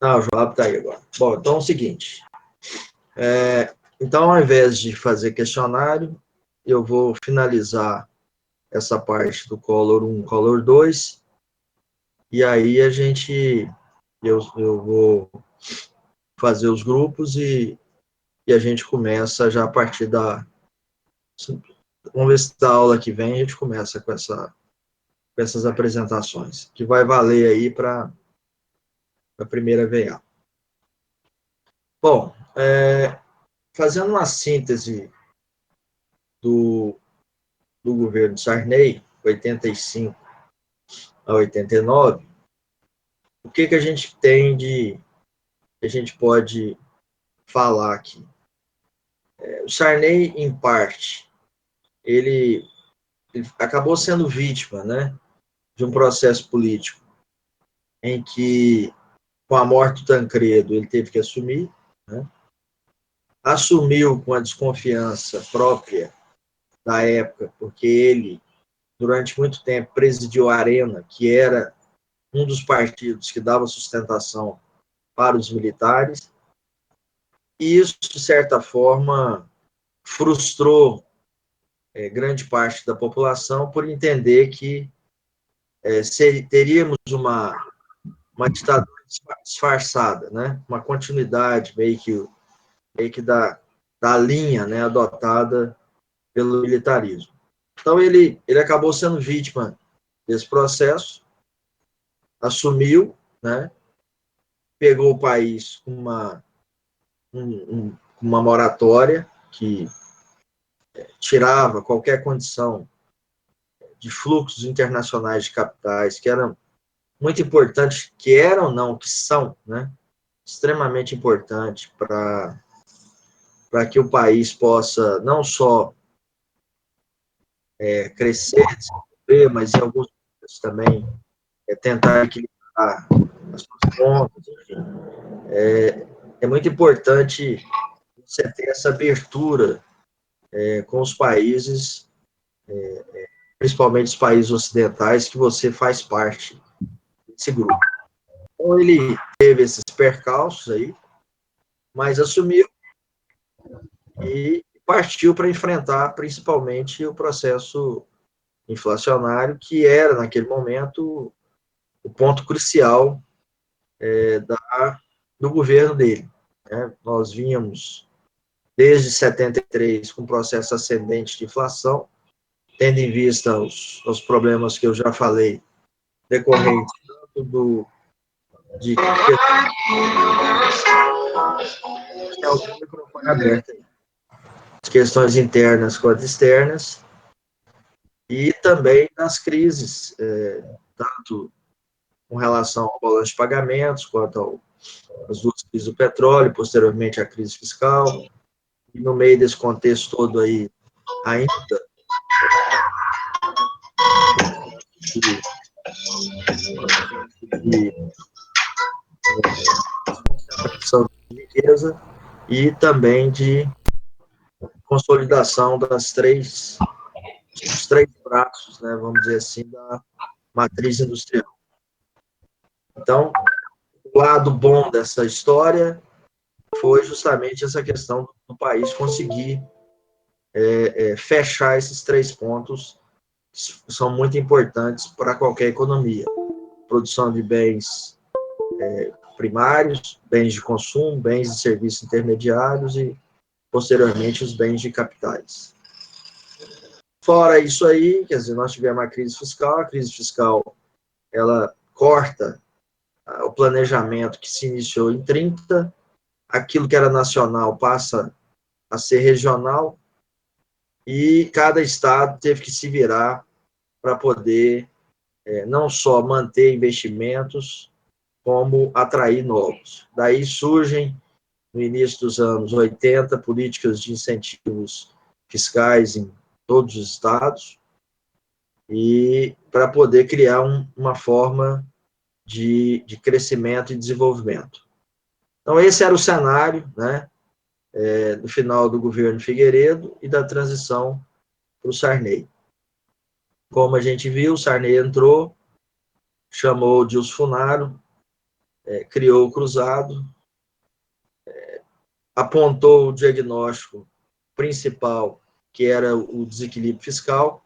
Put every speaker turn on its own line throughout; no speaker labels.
Ah, o Joab está aí agora. Bom, então é o seguinte. Então, ao invés de fazer questionário, eu vou finalizar essa parte do Color 1, Color 2, e aí eu vou fazer os grupos e a gente começa já a partir da... Vamos ver se da aula que vem a gente começa com essas apresentações, que vai valer aí para a primeira VA. Bom, fazendo uma síntese do governo Sarney, 85 a 89, o que a gente tem que a gente pode falar aqui? O Sarney, em parte, ele acabou sendo vítima, né, de um processo político em que, com a morte do Tancredo, ele teve que assumir, né, assumiu com a desconfiança própria da época, porque ele, durante muito tempo, presidiu a Arena, que era um dos partidos que dava sustentação para os militares, e isso, de certa forma, frustrou grande parte da população por entender que teríamos uma ditadura disfarçada, né? Uma continuidade meio que da linha, né, adotada pelo militarismo. Então, ele acabou sendo vítima desse processo, assumiu, né, pegou o país com uma moratória que tirava qualquer condição de fluxos internacionais de capitais, que eram muito importantes, que eram, não, que são, né, extremamente importantes para que o país possa não só crescer, desenvolver, mas em alguns momentos também tentar equilibrar as suas contas, enfim. É muito importante você ter essa abertura com os países, principalmente os países ocidentais, que você faz parte desse grupo. Então, ele teve esses percalços aí, mas assumiu e partiu para enfrentar principalmente o processo inflacionário, que era, naquele momento, o ponto crucial do governo dele. Né? Nós vínhamos, desde 73, com um processo ascendente de inflação, tendo em vista os problemas que eu já falei, decorrentes tanto de o microfone aberto aí, questões internas quanto externas, e também das crises, tanto com relação ao balanço de pagamentos, quanto às duas crises do petróleo, posteriormente a crise fiscal, e no meio desse contexto todo aí, ainda de concentração de riqueza e também de consolidação dos três braços, né, vamos dizer assim, da matriz industrial. Então, o lado bom dessa história foi justamente essa questão do país conseguir fechar esses 3 pontos que são muito importantes para qualquer economia. Produção de bens primários, bens de consumo, bens e serviços intermediários e, posteriormente, os bens de capitais. Fora isso aí, quer dizer, nós tivemos a crise fiscal, ela corta o planejamento que se iniciou em 30, aquilo que era nacional passa a ser regional, e cada estado teve que se virar para poder não só manter investimentos, como atrair novos. Daí surgem, no início dos anos 80, políticas de incentivos fiscais em todos os estados, e para poder criar uma forma de crescimento e desenvolvimento. Então, esse era o cenário, né, do final do governo Figueiredo e da transição para o Sarney. Como a gente viu, o Sarney entrou, chamou o Dilso Funaro, criou o cruzado, apontou o diagnóstico principal, que era o desequilíbrio fiscal,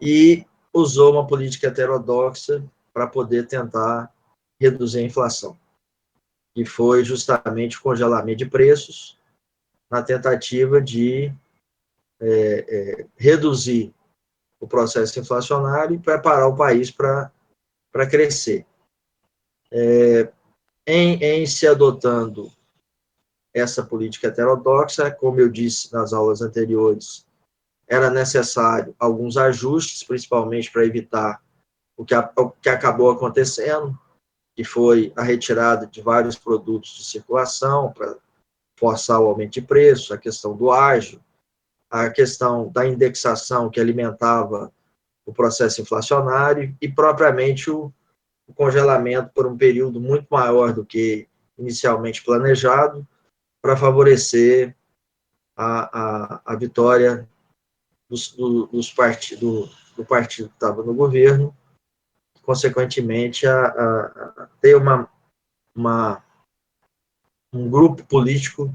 e usou uma política heterodoxa para poder tentar reduzir a inflação, que foi justamente o congelamento de preços, na tentativa de reduzir o processo inflacionário e preparar o país para crescer. Em se adotando essa política heterodoxa, como eu disse nas aulas anteriores, era necessário alguns ajustes, principalmente para evitar o que acabou acontecendo, que foi a retirada de vários produtos de circulação para forçar o aumento de preço, a questão do ágio, a questão da indexação que alimentava o processo inflacionário e, propriamente, o congelamento por um período muito maior do que inicialmente planejado, para favorecer a vitória do partido que estava no governo, consequentemente, ter um grupo político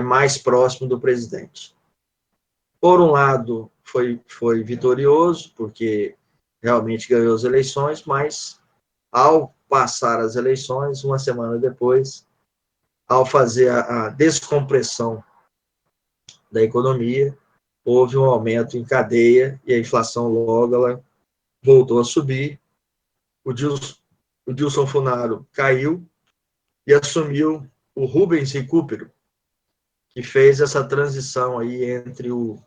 mais próximo do presidente. Por um lado, foi vitorioso, porque realmente ganhou as eleições, mas, ao passar as eleições, uma semana depois, ao fazer a descompressão da economia, houve um aumento em cadeia e a inflação logo ela voltou a subir. O Dilson Funaro caiu e assumiu o Rubens Recupero, que fez essa transição aí entre o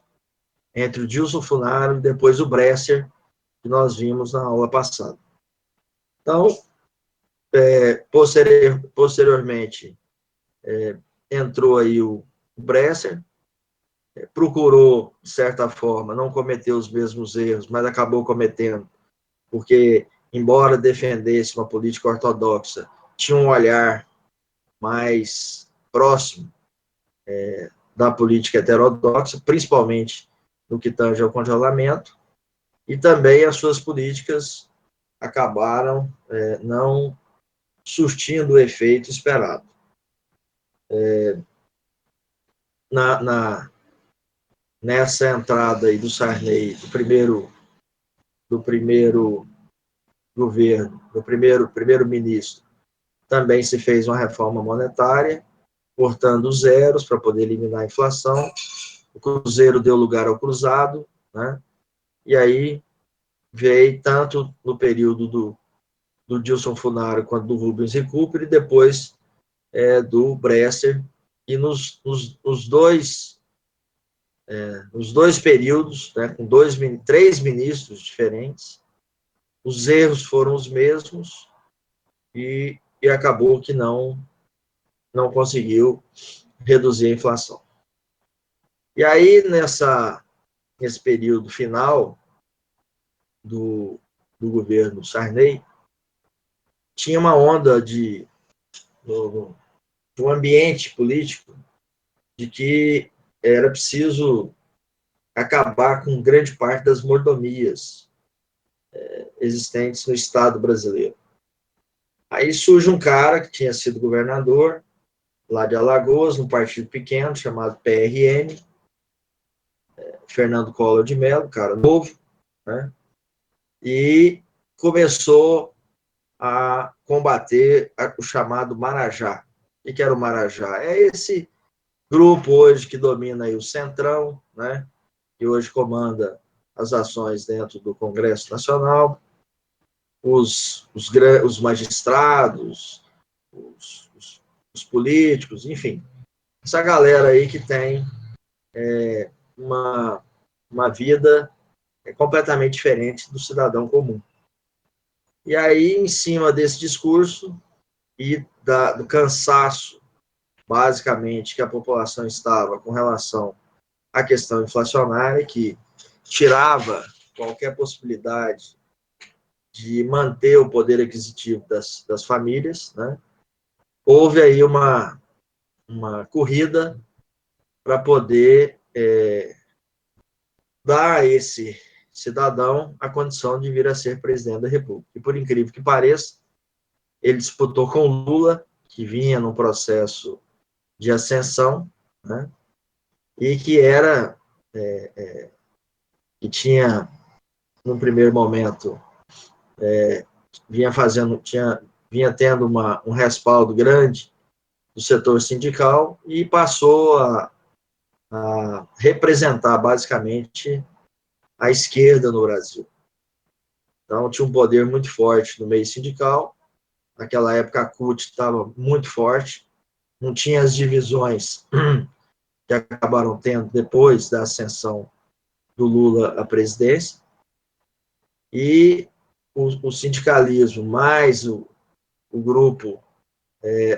Dilson Funaro e depois o Bresser, que nós vimos na aula passada. Então, posteriormente, entrou aí o Bresser, procurou, de certa forma, não cometer os mesmos erros, mas acabou cometendo, porque, embora defendesse uma política ortodoxa, tinha um olhar mais próximo da política heterodoxa, principalmente no que tange ao congelamento, e também as suas políticas acabaram não surtindo o efeito esperado. Nessa entrada aí do Sarney, do primeiro governo, do primeiro-ministro, também se fez uma reforma monetária, cortando os zeros para poder eliminar a inflação. O cruzeiro deu lugar ao cruzado, né? E aí veio tanto no período do Dilson Funaro quanto do Rubens Recupero, e depois do Bresser, e nos dois períodos, né, com três ministros diferentes, os erros foram os mesmos e acabou que não conseguiu reduzir a inflação. E aí, nesse período final do governo Sarney, tinha uma onda de um ambiente político de que era preciso acabar com grande parte das mordomias existentes no Estado brasileiro. Aí surge um cara que tinha sido governador lá de Alagoas, num partido pequeno chamado PRN, Fernando Collor de Mello, cara novo, né? E começou a combater o chamado Marajá. O que era o Marajá? É esse grupo hoje que domina aí o Centrão, né? Que hoje comanda as ações dentro do Congresso Nacional, os magistrados, os políticos, enfim, essa galera aí que tem uma vida completamente diferente do cidadão comum. E aí, em cima desse discurso e do cansaço, basicamente, que a população estava com relação à questão inflacionária, que tirava qualquer possibilidade de manter o poder aquisitivo das famílias, né? Houve aí uma corrida para poder dar a esse cidadão a condição de vir a ser presidente da República. E, por incrível que pareça, ele disputou com o Lula, que vinha num processo de ascensão, né? E que era, que tinha, num primeiro momento, vinha tendo um respaldo grande do setor sindical e passou a representar, basicamente, a esquerda no Brasil. Então, tinha um poder muito forte no meio sindical. Naquela época, a CUT estava muito forte, não tinha as divisões que acabaram tendo depois da ascensão do Lula à presidência, e o sindicalismo, mais o grupo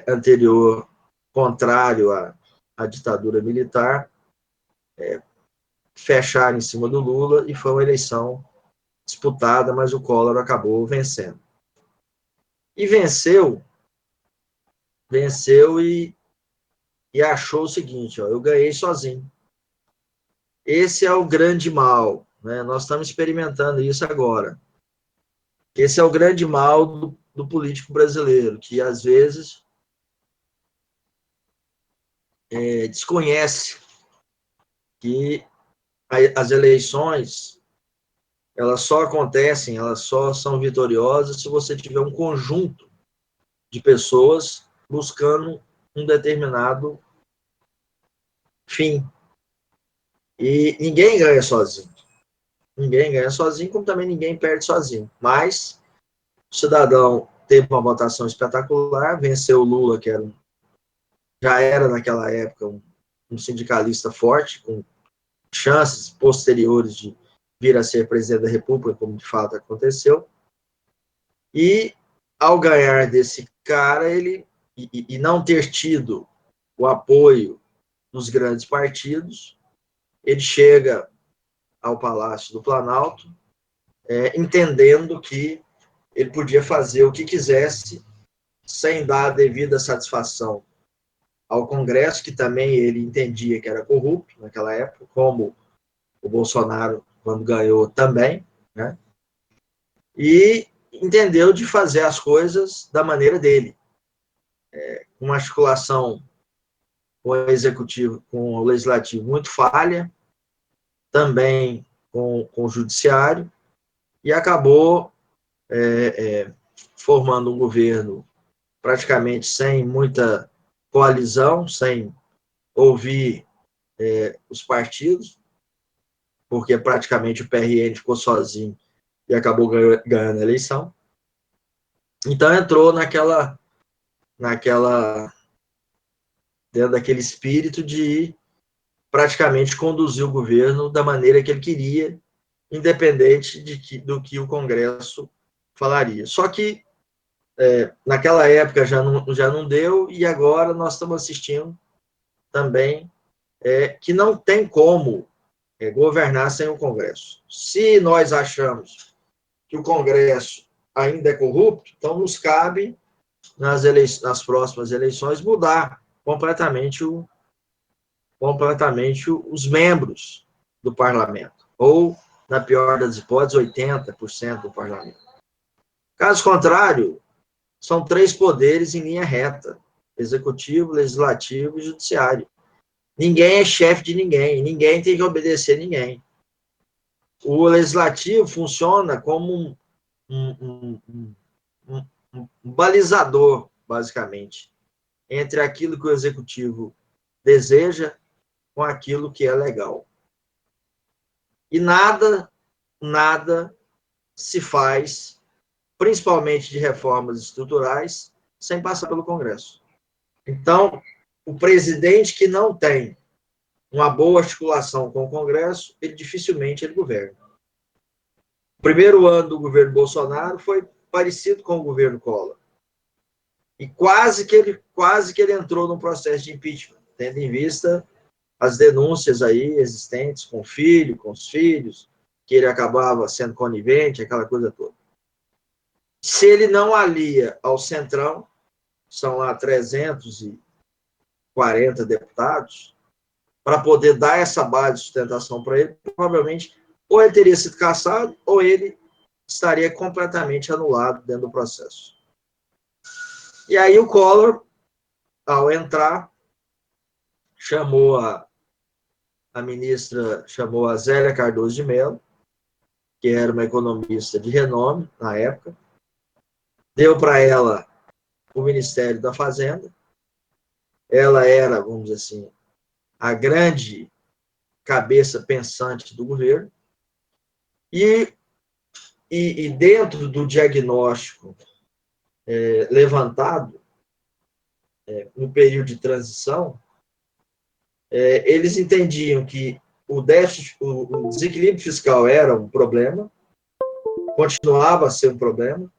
anterior, contrário à ditadura militar, fecharam em cima do Lula, e foi uma eleição disputada, mas o Collor acabou vencendo. E venceu e achou o seguinte: ó, eu ganhei sozinho. Esse é o grande mal, né? Nós estamos experimentando isso agora. Esse é o grande mal do político brasileiro, que às vezes desconhece que as eleições, elas só acontecem, elas só são vitoriosas se você tiver um conjunto de pessoas buscando um determinado fim. E ninguém ganha sozinho. Ninguém ganha sozinho, como também ninguém perde sozinho. Mas o cidadão teve uma votação espetacular, venceu o Lula, que já era naquela época um sindicalista forte, com chances posteriores de vir a ser presidente da República, como de fato aconteceu. E, ao ganhar desse cara, e não ter tido o apoio dos grandes partidos, ele chega ao Palácio do Planalto, entendendo que ele podia fazer o que quisesse, sem dar a devida satisfação ao Congresso, que também ele entendia que era corrupto naquela época, como o Bolsonaro, quando ganhou, também, né? E entendeu de fazer as coisas da maneira dele, uma articulação com o executivo, com o legislativo muito falha, também com o judiciário, e acabou formando um governo praticamente sem muita coalizão, sem ouvir os partidos, porque praticamente o PRN ficou sozinho e acabou ganhando a eleição. Então entrou dentro daquele espírito de praticamente conduzir o governo da maneira que ele queria, independente do que o Congresso falaria. Só que naquela época já não deu, e agora nós estamos assistindo também que não tem como governar sem o Congresso. Se nós achamos que o Congresso ainda é corrupto, então nos cabe, nas próximas eleições, mudar completamente os membros do parlamento, ou, na pior das hipóteses, 80% do parlamento. Caso contrário, são 3 poderes em linha reta: executivo, legislativo e judiciário. Ninguém é chefe de ninguém, ninguém tem que obedecer a ninguém. O legislativo funciona como um balizador, basicamente, entre aquilo que o executivo deseja com aquilo que é legal. E nada se faz, principalmente de reformas estruturais, sem passar pelo Congresso. Então, o presidente que não tem uma boa articulação com o Congresso, dificilmente ele governa. O primeiro ano do governo Bolsonaro foi parecido com o governo Collor. E quase que ele entrou num processo de impeachment, tendo em vista as denúncias aí existentes com o filho, com os filhos, que ele acabava sendo conivente, aquela coisa toda. Se ele não alia ao Centrão, são lá 340 deputados, para poder dar essa base de sustentação para ele, provavelmente ou ele teria sido cassado ou ele estaria completamente anulado dentro do processo. E aí o Collor, ao entrar, chamou a ministra, chamou a Zélia Cardoso de Mello, que era uma economista de renome na época, deu para ela o Ministério da Fazenda. Ela era, vamos dizer assim, a grande cabeça pensante do governo. E dentro do diagnóstico levantado no período de transição, eles entendiam que o déficit, o desequilíbrio fiscal era um problema, continuava a ser um problema,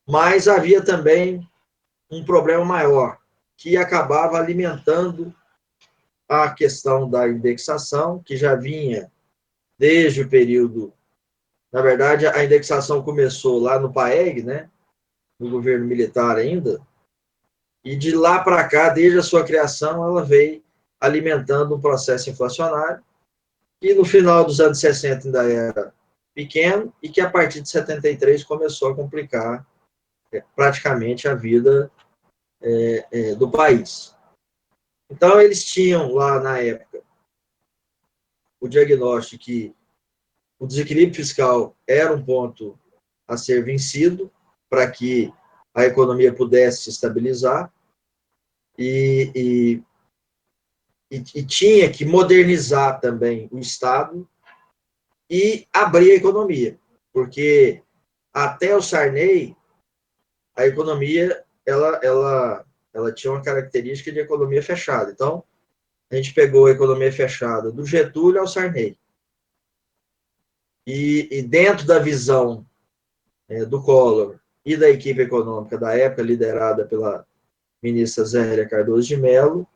mas havia também um problema maior, que acabava alimentando a questão da indexação, que já vinha desde o período. Na verdade, a indexação começou lá no PAEG, né, no governo militar ainda, e de lá para cá, desde a sua criação, ela veio alimentando um processo inflacionário, que no final dos anos 60 ainda era pequeno, e que a partir de 73 começou a complicar praticamente a vida do país. Então, eles tinham lá na época o diagnóstico que o desequilíbrio fiscal era um ponto a ser vencido para que a economia pudesse se estabilizar e tinha que modernizar também o Estado e abrir a economia, porque até o Sarney, a economia ela tinha uma característica de economia fechada. Então, a gente pegou a economia fechada do Getúlio ao Sarney. E dentro da visão do Collor e da equipe econômica da época, liderada pela ministra Zélia Cardoso de Mello,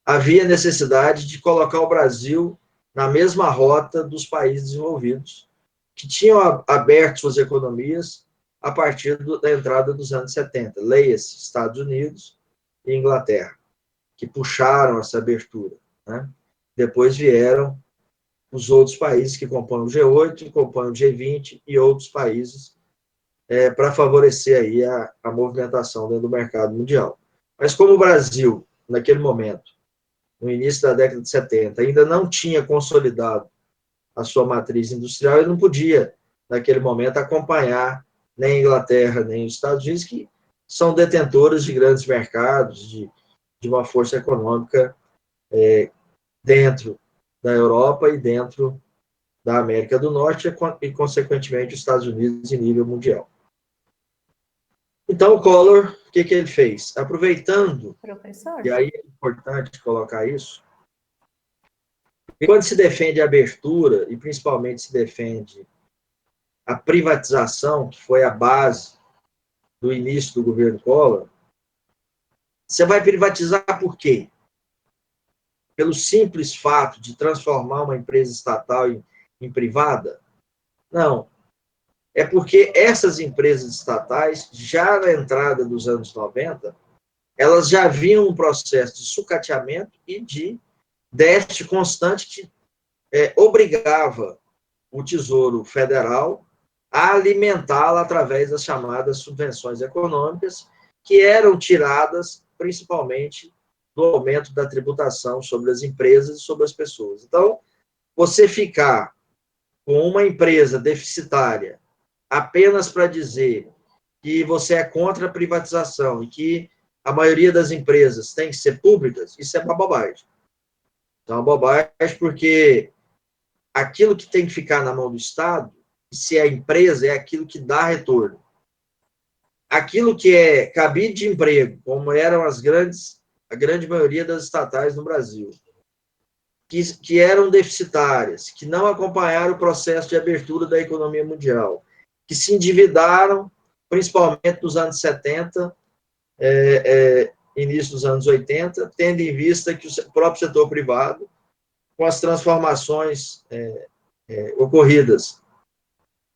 havia necessidade de colocar o Brasil na mesma rota dos países desenvolvidos, que tinham aberto suas economias a partir da entrada dos anos 70. Leia-se Estados Unidos e Inglaterra, que puxaram essa abertura. Né? Depois vieram os outros países que compõem o G8, compõem o G20 e outros países para favorecer aí a movimentação dentro do mercado mundial. Mas como o Brasil, naquele momento, no início da década de 70, ainda não tinha consolidado a sua matriz industrial, ele não podia, naquele momento, acompanhar nem a Inglaterra, nem os Estados Unidos, que são detentores de grandes mercados, de uma força econômica dentro da Europa e dentro da América do Norte e, consequentemente, os Estados Unidos em nível mundial. Então, o Collor, o que ele fez? Aproveitando,
Professor?
e aí é importante colocar isso, e quando se defende a abertura, e principalmente se defende a privatização, que foi a base do início do governo Collor, você vai privatizar por quê? Pelo simples fato de transformar uma empresa estatal em privada? Não. É porque essas empresas estatais, já na entrada dos anos 90, elas já vinham um processo de sucateamento e de déficit constante que obrigava o Tesouro Federal a alimentá-la através das chamadas subvenções econômicas, que eram tiradas principalmente do aumento da tributação sobre as empresas e sobre as pessoas. Então, você ficar com uma empresa deficitária apenas para dizer que você é contra a privatização e que a maioria das empresas tem que ser públicas, isso é uma bobagem. Então, é uma bobagem porque aquilo que tem que ficar na mão do Estado, se é a empresa, é aquilo que dá retorno. Aquilo que é cabide de emprego, como eram a grande maioria das estatais no Brasil, que eram deficitárias, que não acompanharam o processo de abertura da economia mundial, que se endividaram, principalmente nos anos 70, início dos anos 80, tendo em vista que o próprio setor privado, com as transformações ocorridas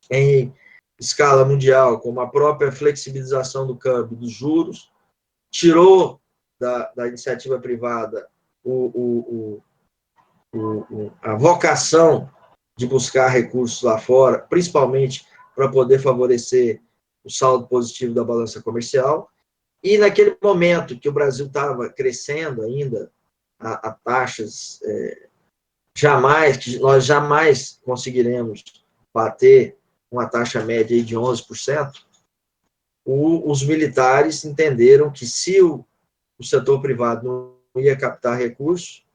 em escala mundial, como a própria flexibilização do câmbio, dos juros, tirou da iniciativa privada a vocação de buscar recursos lá fora, principalmente para poder favorecer o saldo positivo da balança comercial, E naquele momento que o Brasil estava crescendo ainda a taxas que nós jamais conseguiremos bater uma taxa média aí de 11%, os militares entenderam que se o setor privado não ia captar recursos,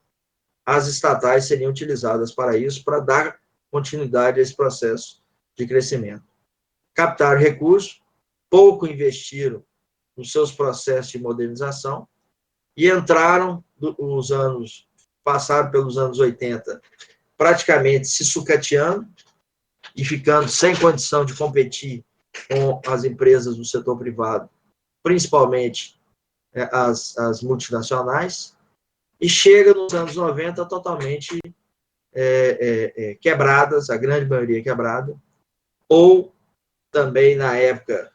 as estatais seriam utilizadas para isso, para dar continuidade a esse processo de crescimento. Captaram recursos, pouco investiram nos seus processos de modernização e entraram passaram pelos anos 80 praticamente se sucateando e ficando sem condição de competir com as empresas do setor privado, principalmente as multinacionais, e chega nos anos 90 totalmente quebradas, a grande maioria quebrada, ou também na época,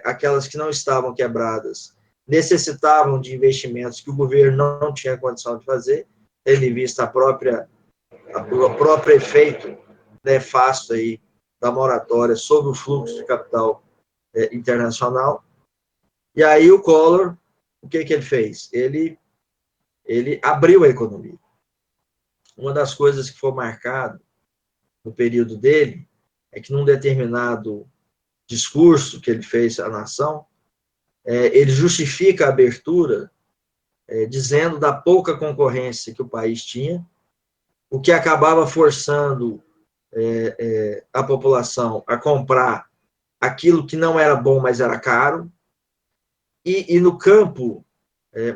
aquelas que não estavam quebradas necessitavam de investimentos que o governo não tinha condição de fazer, tendo em vista o próprio efeito nefasto aí da moratória sobre o fluxo de capital internacional. E aí o Collor, o que ele fez? Ele abriu a economia. Uma das coisas que foi marcado no período dele é que num determinado discurso que ele fez à nação, ele justifica a abertura dizendo da pouca concorrência que o país tinha, o que acabava forçando a população a comprar aquilo que não era bom, mas era caro, e no campo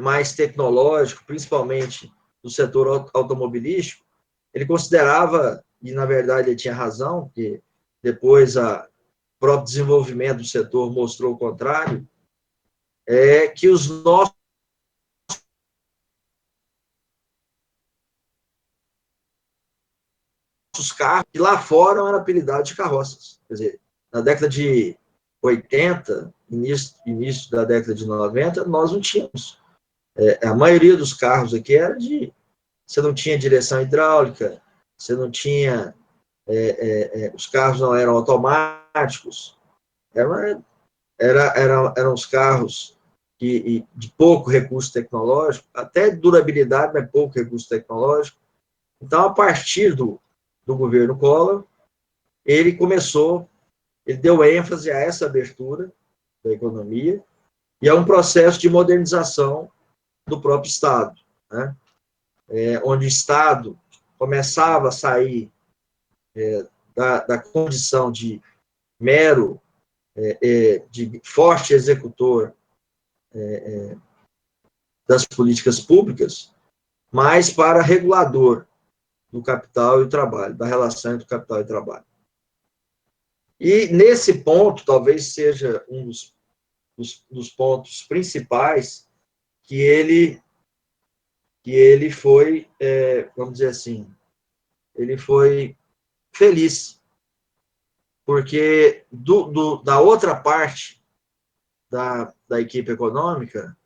mais tecnológico, principalmente no setor automobilístico, ele considerava, e na verdade ele tinha razão, porque depois o próprio desenvolvimento do setor mostrou o contrário, que os nossos carros, que lá fora eram apelidados de carroças. Quer dizer, na década de 80, início da década de 90, nós não tínhamos. A maioria dos carros aqui era você não tinha direção hidráulica, você não tinha... os carros não eram automáticos, eram os carros de pouco recurso tecnológico, até durabilidade, mas pouco recurso tecnológico. Então, a partir do governo Collor, ele deu ênfase a essa abertura da economia e a um processo de modernização do próprio Estado, né? Onde o Estado começava a sair da condição de mero, de forte executor das políticas públicas, mas para regulador do capital e do trabalho, da relação entre o capital e o trabalho. E nesse ponto, talvez seja um dos pontos principais que ele foi, vamos dizer assim, ele foi feliz, porque da outra parte da equipe econômica,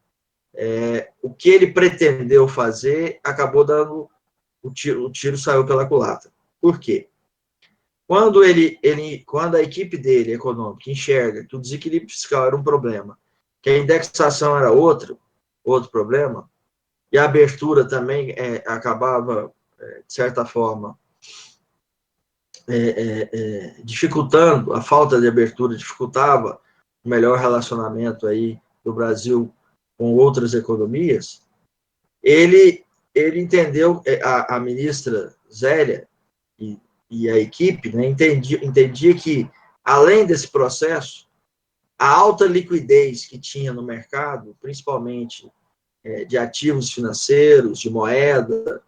o que ele pretendeu fazer acabou dando o tiro saiu pela culatra. Por quê? Quando a equipe dele, econômica, enxerga que o desequilíbrio fiscal era um problema, que a indexação era outro problema, e a abertura também acabava, de certa forma, dificultando, a falta de abertura dificultava o melhor relacionamento aí do Brasil com outras economias, ele entendeu, a ministra Zélia e a equipe, né, entendia que, além desse processo, a alta liquidez que tinha no mercado, principalmente de ativos financeiros, de moeda,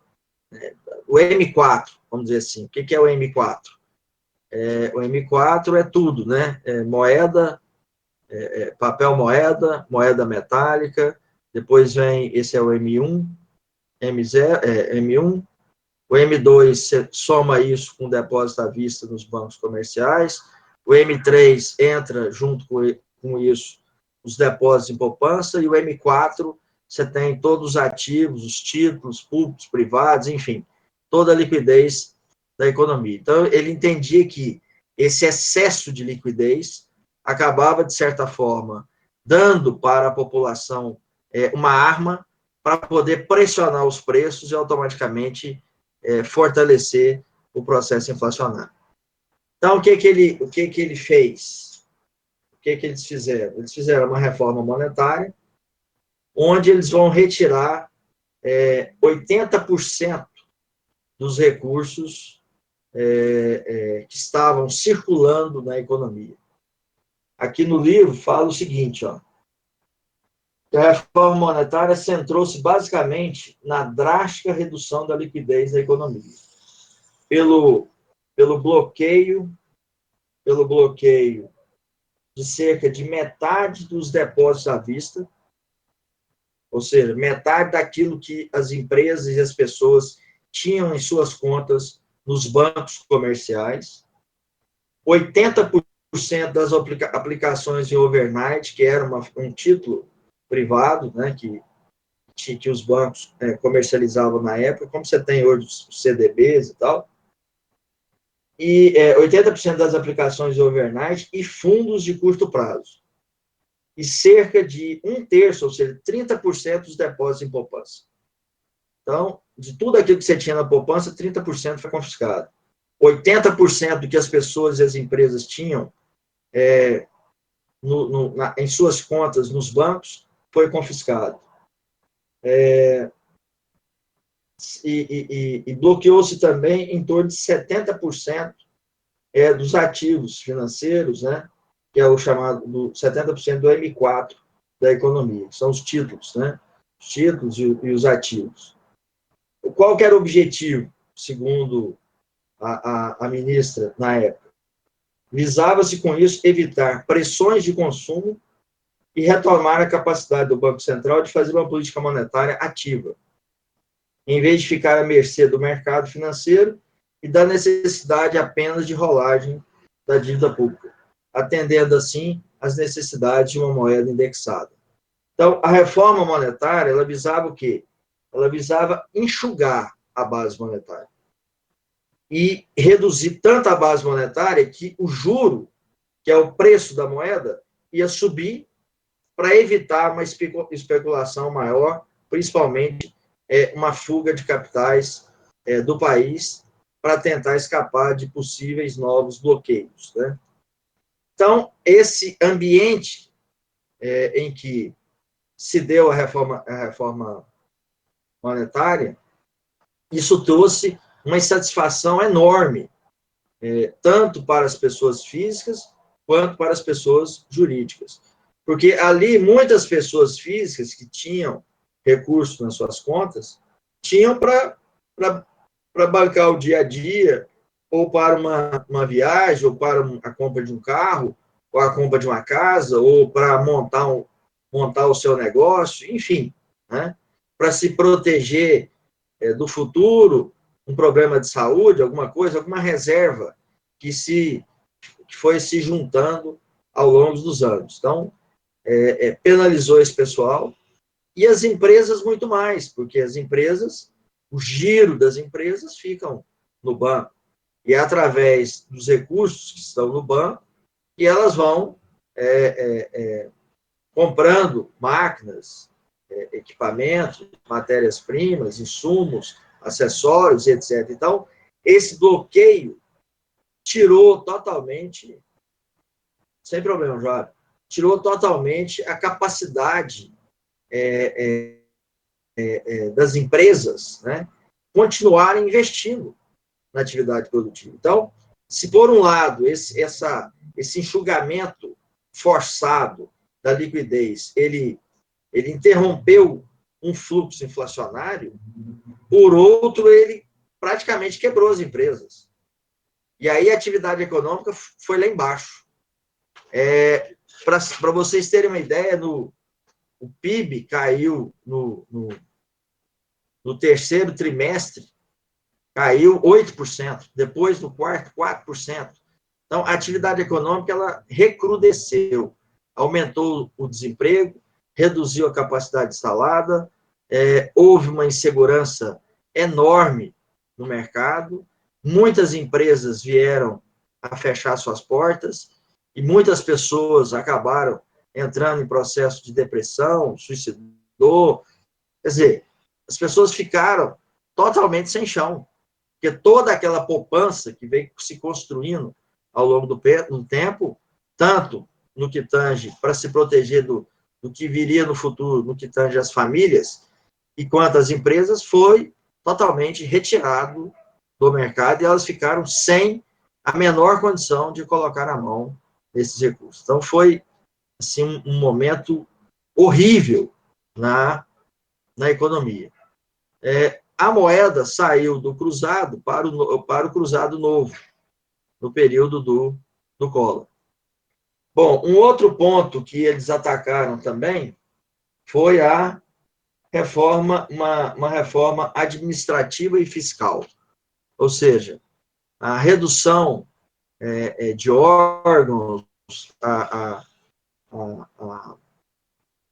o M4, vamos dizer assim. O que é o M4? O M4 é tudo, né? Moeda, papel moeda, moeda metálica, depois vem, esse é o M1, M1, o M2 você soma isso com depósito à vista nos bancos comerciais, o M3 entra junto com isso os depósitos em poupança, e o M4 você tem todos os ativos, os títulos públicos, privados, enfim, toda a liquidez da economia. Então, ele entendia que esse excesso de liquidez acabava, de certa forma, dando para a população uma arma para poder pressionar os preços e automaticamente fortalecer o processo inflacionário. Então, o que ele fez? O que eles fizeram? Eles fizeram uma reforma monetária, onde eles vão retirar 80% dos recursos que estavam circulando na economia. Aqui no livro fala o seguinte, ó, que a reforma monetária centrou-se basicamente na drástica redução da liquidez da economia, pelo bloqueio de cerca de metade dos depósitos à vista, ou seja, metade daquilo que as empresas e as pessoas tinham em suas contas nos bancos comerciais, 80% das aplicações em overnight, que era um título privado, né, que os bancos comercializavam na época, como você tem hoje os CDBs e tal, e 80% das aplicações de overnight e fundos de curto prazo. E cerca de 1/3, ou seja, 30% dos depósitos em poupança. Então, de tudo aquilo que você tinha na poupança, 30% foi confiscado. 80% do que as pessoas e as empresas tinham em suas contas nos bancos foi confiscado. E bloqueou-se também em torno de 70% dos ativos financeiros, né, que é o chamado 70% do M4 da economia, que são os títulos, né, os títulos e os ativos. Qual que era o objetivo, segundo a ministra na época? Visava-se com isso evitar pressões de consumo e retomar a capacidade do Banco Central de fazer uma política monetária ativa, em vez de ficar à mercê do mercado financeiro e da necessidade apenas de rolagem da dívida pública, atendendo, assim, às necessidades de uma moeda indexada. Então, a reforma monetária, ela visava o quê? Ela visava enxugar a base monetária e reduzir tanto a base monetária que o juro, que é o preço da moeda, ia subir para evitar uma especulação maior, principalmente uma fuga de capitais do país para tentar escapar de possíveis novos bloqueios, né? Então, esse ambiente em que se deu a reforma monetária, isso trouxe uma insatisfação enorme, tanto para as pessoas físicas quanto para as pessoas jurídicas. Porque ali muitas pessoas físicas que tinham recursos nas suas contas tinham para bancar o dia a dia, ou para uma viagem, ou para a compra de um carro, ou a compra de uma casa, ou para montar o seu negócio, enfim, né? Para se proteger do futuro, um problema de saúde, alguma coisa, alguma reserva que foi se juntando ao longo dos anos. Então, penalizou esse pessoal e as empresas muito mais, porque as empresas, o giro das empresas ficam no banco. E é através dos recursos que estão no banco que elas vão comprando máquinas, equipamentos, matérias-primas, insumos, acessórios, etc. Então, esse bloqueio tirou totalmente, sem problema, João, tirou totalmente a capacidade das empresas, né, continuarem investindo na atividade produtiva. Então, se por um lado esse enxugamento forçado da liquidez, ele interrompeu um fluxo inflacionário, por outro, ele praticamente quebrou as empresas. E aí a atividade econômica foi lá embaixo. Para vocês terem uma ideia, o PIB caiu no terceiro trimestre, caiu 8%, depois no quarto, 4%. Então, a atividade econômica ela recrudesceu, aumentou o desemprego, reduziu a capacidade instalada, houve uma insegurança enorme no mercado, muitas empresas vieram a fechar suas portas e muitas pessoas acabaram entrando em processo de depressão, suicidou. Quer dizer, as pessoas ficaram totalmente sem chão, porque toda aquela poupança que veio se construindo ao longo do tempo, tanto no que tange para se proteger do que viria no futuro, no que tange as famílias, e quanto às empresas, foi totalmente retirado do mercado e elas ficaram sem a menor condição de colocar a mão nesses recursos. Então, foi assim, um momento horrível na economia. A moeda saiu do cruzado para o cruzado novo, no período do Collor. Bom, um outro ponto que eles atacaram também foi a reforma, uma reforma administrativa e fiscal, ou seja, a redução de órgãos, a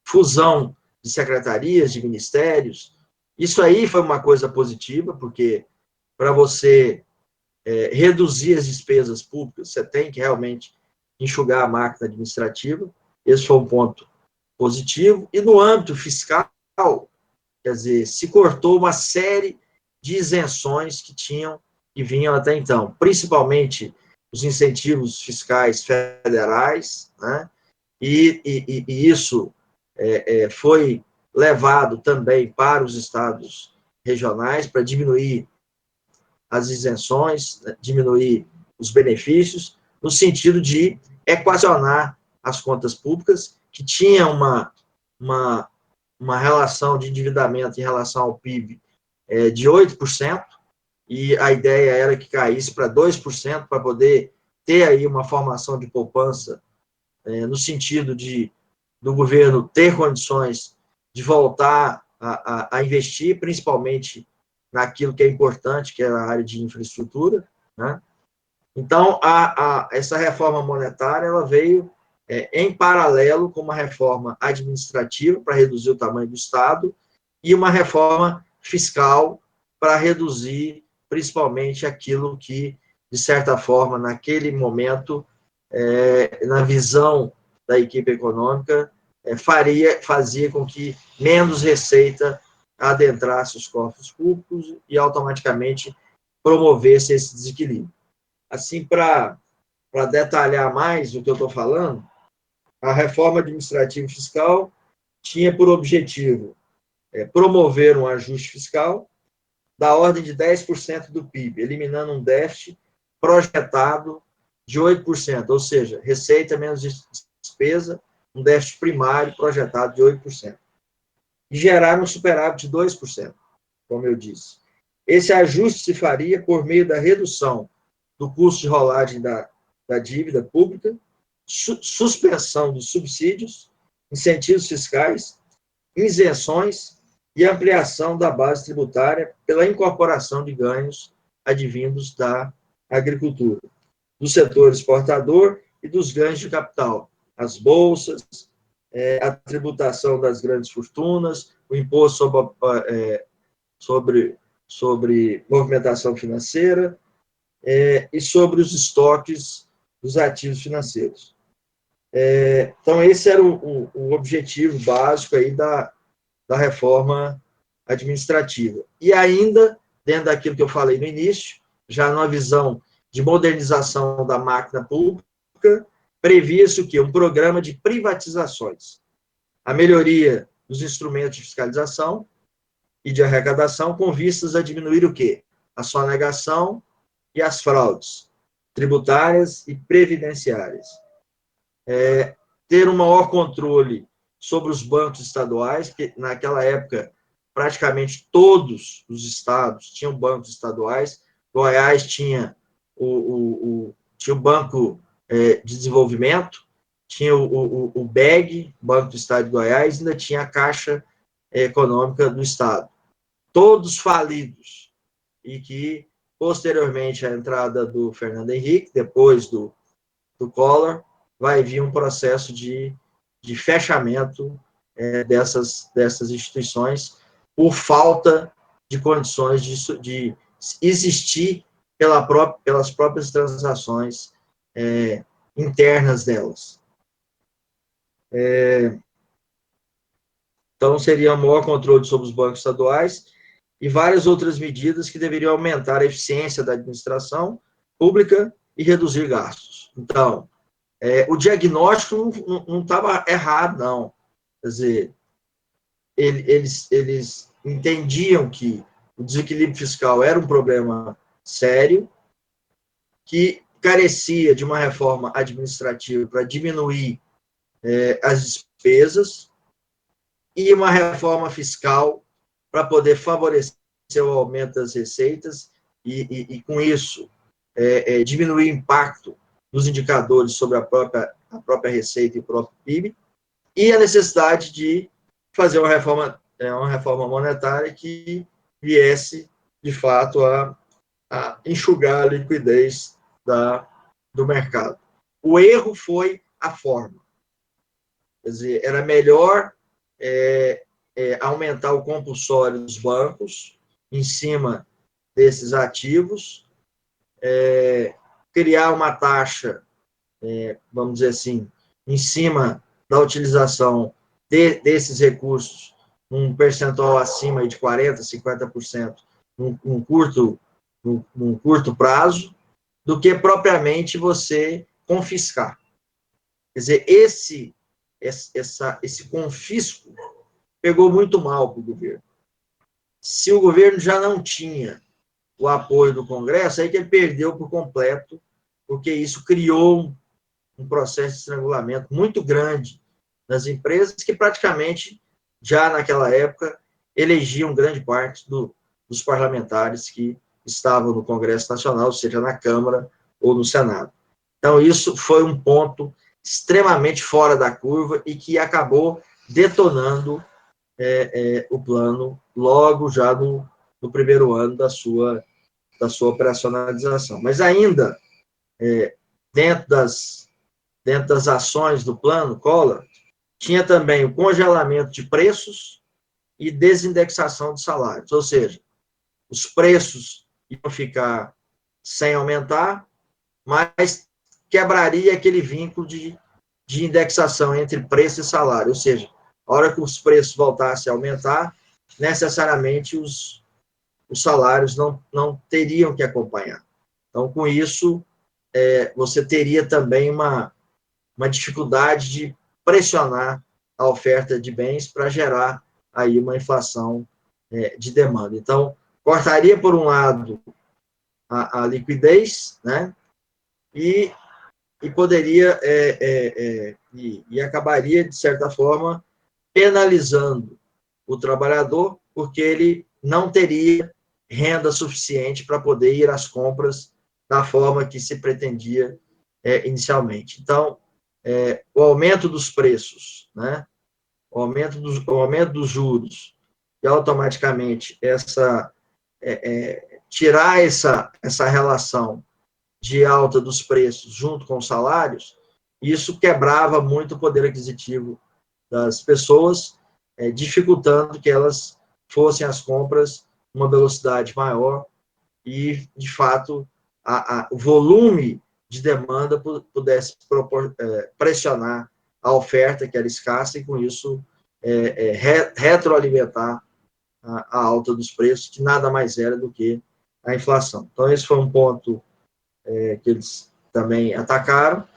fusão de secretarias, de ministérios. Isso aí foi uma coisa positiva, porque para você reduzir as despesas públicas, você tem que realmente enxugar a máquina administrativa. Esse foi um ponto positivo. E no âmbito fiscal, quer dizer, se cortou uma série de isenções que vinham até então, principalmente os incentivos fiscais federais, né? E isso foi levado também para os estados regionais para diminuir as isenções, diminuir os benefícios, no sentido de equacionar as contas públicas, que tinha uma relação de endividamento em relação ao PIB de 8%, e a ideia era que caísse para 2%, para poder ter aí uma formação de poupança, no sentido do governo ter condições de voltar a investir, principalmente naquilo que é importante, que é a área de infraestrutura, né? Então, essa reforma monetária ela veio em paralelo com uma reforma administrativa para reduzir o tamanho do Estado e uma reforma fiscal para reduzir principalmente aquilo que, de certa forma, naquele momento, na visão da equipe econômica, fazia com que menos receita adentrasse os cofres públicos e automaticamente promovesse esse desequilíbrio. Assim, para detalhar mais o que eu estou falando, a reforma administrativa e fiscal tinha por objetivo promover um ajuste fiscal da ordem de 10% do PIB, eliminando um déficit projetado de 8%, ou seja, receita menos despesa, um déficit primário projetado de 8%. E gerar um superávit de 2%, como eu disse. Esse ajuste se faria por meio da redução do custo de rolagem da dívida pública, suspensão dos subsídios, incentivos fiscais, isenções e ampliação da base tributária pela incorporação de ganhos advindos da agricultura, do setor exportador e dos ganhos de capital, as bolsas, a tributação das grandes fortunas, o imposto sobre movimentação financeira e sobre os estoques dos ativos financeiros. Então, esse era o objetivo básico aí da reforma administrativa. E ainda, dentro daquilo que eu falei no início, já numa visão de modernização da máquina pública, previa-se o quê? Um programa de privatizações, a melhoria dos instrumentos de fiscalização e de arrecadação com vistas a diminuir o quê? A sonegação e as fraudes tributárias e previdenciárias. Ter um maior controle sobre os bancos estaduais, que naquela época praticamente todos os estados tinham bancos estaduais. Goiás tinha tinha o Banco de Desenvolvimento, tinha o BEG, Banco do Estado de Goiás, ainda tinha a Caixa Econômica do Estado. Todos falidos, e que, posteriormente à entrada do Fernando Henrique, depois do Collor, vai vir um processo de fechamento dessas instituições por falta de condições de existir pelas próprias transações internas delas. Então, seria um maior controle sobre os bancos estaduais e várias outras medidas que deveriam aumentar a eficiência da administração pública e reduzir gastos. Então, o diagnóstico não estava errado, não. Quer dizer, eles entendiam que o desequilíbrio fiscal era um problema sério, que carecia de uma reforma administrativa para diminuir as despesas e uma reforma fiscal para poder favorecer o aumento das receitas e com isso, diminuir o impacto dos indicadores sobre a própria receita e o próprio PIB, e a necessidade de fazer uma reforma monetária que viesse, de fato, a enxugar a liquidez do mercado. O erro foi a forma. Quer dizer, era melhor aumentar o compulsório dos bancos em cima desses ativos, criar uma taxa, vamos dizer assim, em cima da utilização desses recursos, um percentual acima de 40%, 50%, num curto prazo, do que propriamente você confiscar. Quer dizer, esse confisco pegou muito mal para o governo. Se o governo já não tinha o apoio do Congresso, aí que ele perdeu por completo, porque isso criou um processo de estrangulamento muito grande nas empresas, que praticamente, já naquela época, elegiam grande parte dos parlamentares que estavam no Congresso Nacional, seja na Câmara ou no Senado. Então, isso foi um ponto extremamente fora da curva e que acabou detonando o plano logo já no primeiro ano da sua operacionalização. Mas ainda, dentro das ações do plano Collor, tinha também o congelamento de preços e desindexação de salários, ou seja, os preços iam ficar sem aumentar, mas quebraria aquele vínculo de indexação entre preço e salário, ou seja, a hora que os preços voltassem a aumentar, necessariamente os salários não teriam que acompanhar. Então, com isso, você teria também uma dificuldade de pressionar a oferta de bens para gerar aí uma inflação de demanda. Então, cortaria, por um lado, a liquidez, né? E poderia, e acabaria, de certa forma, penalizando o trabalhador, porque ele não teria renda suficiente para poder ir às compras da forma que se pretendia inicialmente. Então, o aumento dos preços, né? o aumento dos juros, e automaticamente tirar essa relação de alta dos preços junto com os salários, isso quebrava muito o poder aquisitivo das pessoas, dificultando que elas fossem às compras uma velocidade maior e, de fato, o volume de demanda pudesse pressionar a oferta, que era escassa, e, com isso, retroalimentar a alta dos preços, que nada mais era do que a inflação. Então, esse foi um ponto que eles também atacaram.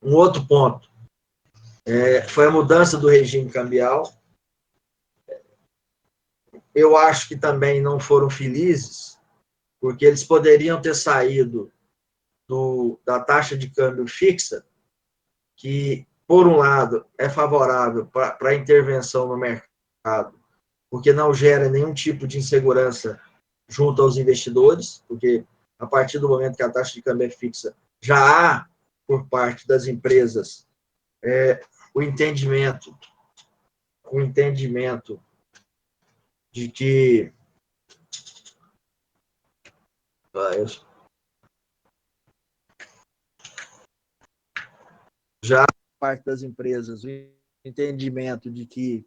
Um outro ponto foi a mudança do regime cambial. Eu acho que também não foram felizes, porque eles poderiam ter saído da taxa de câmbio fixa, que, por um lado, é favorável para a intervenção no mercado, porque não gera nenhum tipo de insegurança junto aos investidores, porque a partir do momento que a taxa de câmbio é fixa, já há, por parte das empresas, o entendimento de que já parte das empresas o entendimento de que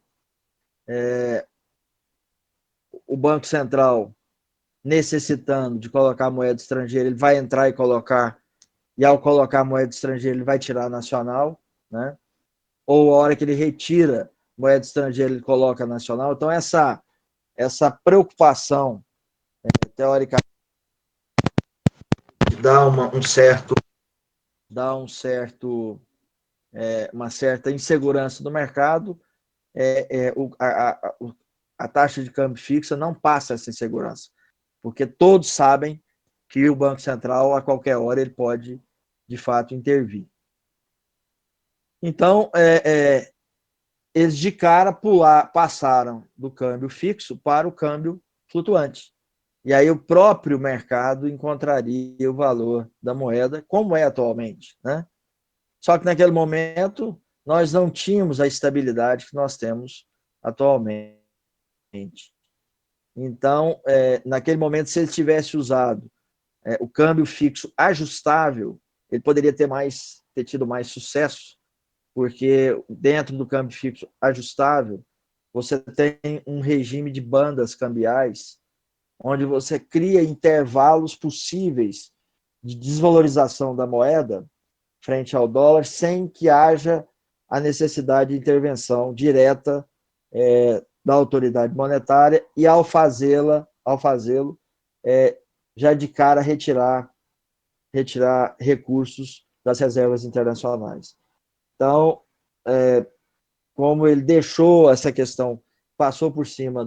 o Banco Central, necessitando de colocar moeda estrangeira, ele vai entrar e ao colocar moeda estrangeira, ele vai tirar a nacional, né?
ou a hora que ele retira moeda estrangeira, ele coloca nacional. Então, essa preocupação, teoricamente,
dá um certo...
dá uma certa insegurança do mercado, a taxa de câmbio fixa não passa essa insegurança, porque todos sabem que o Banco Central, a qualquer hora, ele pode, de fato, intervir. Então, eles de cara passaram do câmbio fixo para o câmbio flutuante. E aí o próprio mercado encontraria o valor da moeda, como é atualmente, né? Só que naquele momento nós não tínhamos a estabilidade que nós temos atualmente. Então, naquele momento, se ele tivesse usado o câmbio fixo ajustável, ele poderia ter tido mais sucesso, porque dentro do câmbio fixo ajustável, você tem um regime de bandas cambiais, onde você cria intervalos possíveis de desvalorização da moeda frente ao dólar, sem que haja a necessidade de intervenção direta da autoridade monetária e, ao fazê-lo, já de cara retirar recursos das reservas internacionais. Então, como ele deixou essa questão, passou por cima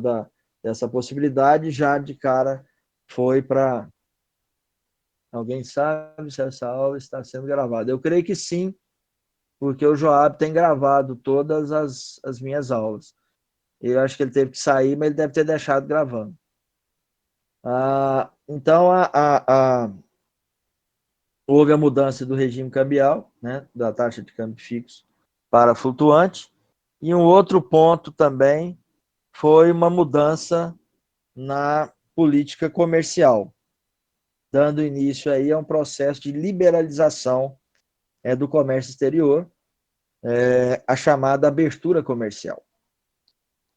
dessa possibilidade, já de cara foi para... Alguém sabe se essa aula está sendo gravada? Eu creio que sim, porque o Joab tem gravado todas as minhas aulas. Eu acho que ele teve que sair, mas ele deve ter deixado gravando. Então, houve a mudança do regime cambial, né, da taxa de câmbio fixo para flutuante, e um outro ponto também foi uma mudança na política comercial, dando início aí a um processo de liberalização do comércio exterior, a chamada abertura comercial,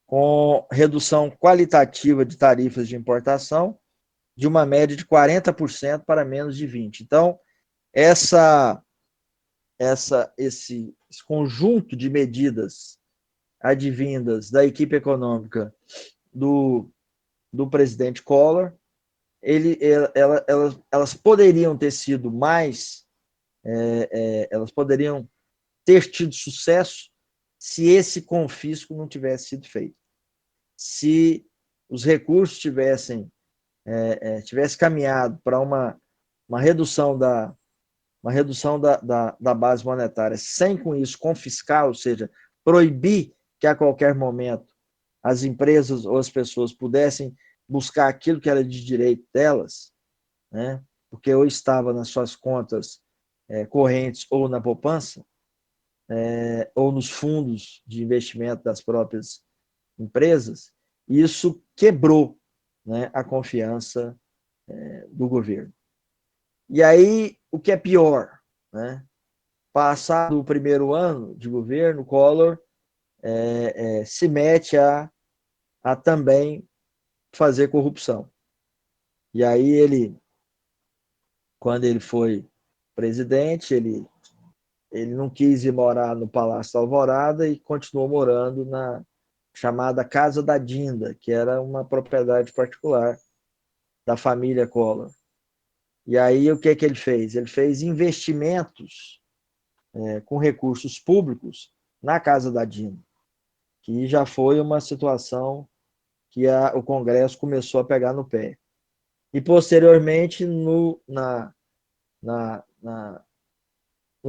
com redução qualitativa de tarifas de importação de uma média de 40% para menos de 20%. Então, esse conjunto de medidas advindas da equipe econômica do presidente Collor, elas poderiam ter sido mais, elas poderiam ter tido sucesso se esse confisco não tivesse sido feito. Se os recursos tivesse caminhado para uma redução da base monetária, sem com isso confiscar, ou seja, proibir que a qualquer momento as empresas ou as pessoas pudessem buscar aquilo que era de direito delas, né? Porque ou estava nas suas contas correntes ou na poupança, ou nos fundos de investimento das próprias empresas, isso quebrou, né, a confiança do governo. E aí, o que é pior, né? Passado o primeiro ano de governo, Collor se mete a também fazer corrupção. E aí ele, quando ele foi presidente, ele não quis ir morar no Palácio da Alvorada e continuou morando na chamada Casa da Dinda, que era uma propriedade particular da família Collor. E aí o que ele fez? Ele fez investimentos com recursos públicos na Casa da Dinda, que já foi uma situação que o Congresso começou a pegar no pé. E, posteriormente, no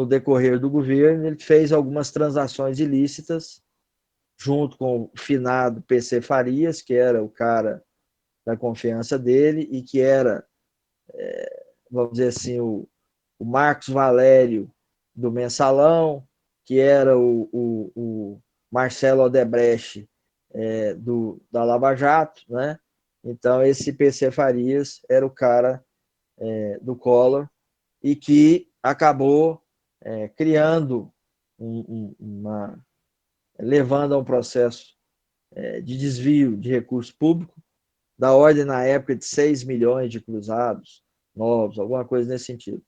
decorrer do governo, ele fez algumas transações ilícitas, junto com o finado PC Farias, que era o cara da confiança dele e que era, vamos dizer assim, o Marcos Valério do Mensalão, que era o Marcelo Odebrecht da Lava Jato, né? Então, esse PC Farias era o cara do Collor e que acabou criando levando a um processo de desvio de recurso público da ordem, na época, de 6 milhões de cruzados novos, alguma coisa nesse sentido.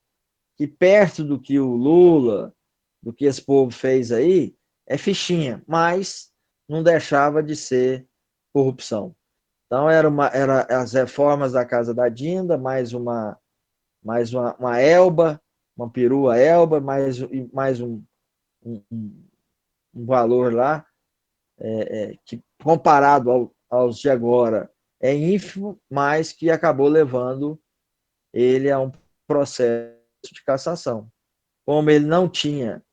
Que perto do que o Lula, do que esse povo fez aí, é fichinha, mas não deixava de ser corrupção. Então, era as reformas da Casa da Dinda, mais uma Elba, uma perua Elba, mais um valor lá, que comparado aos de agora é ínfimo, mas que acabou levando ele a um processo de cassação. Como ele não tinha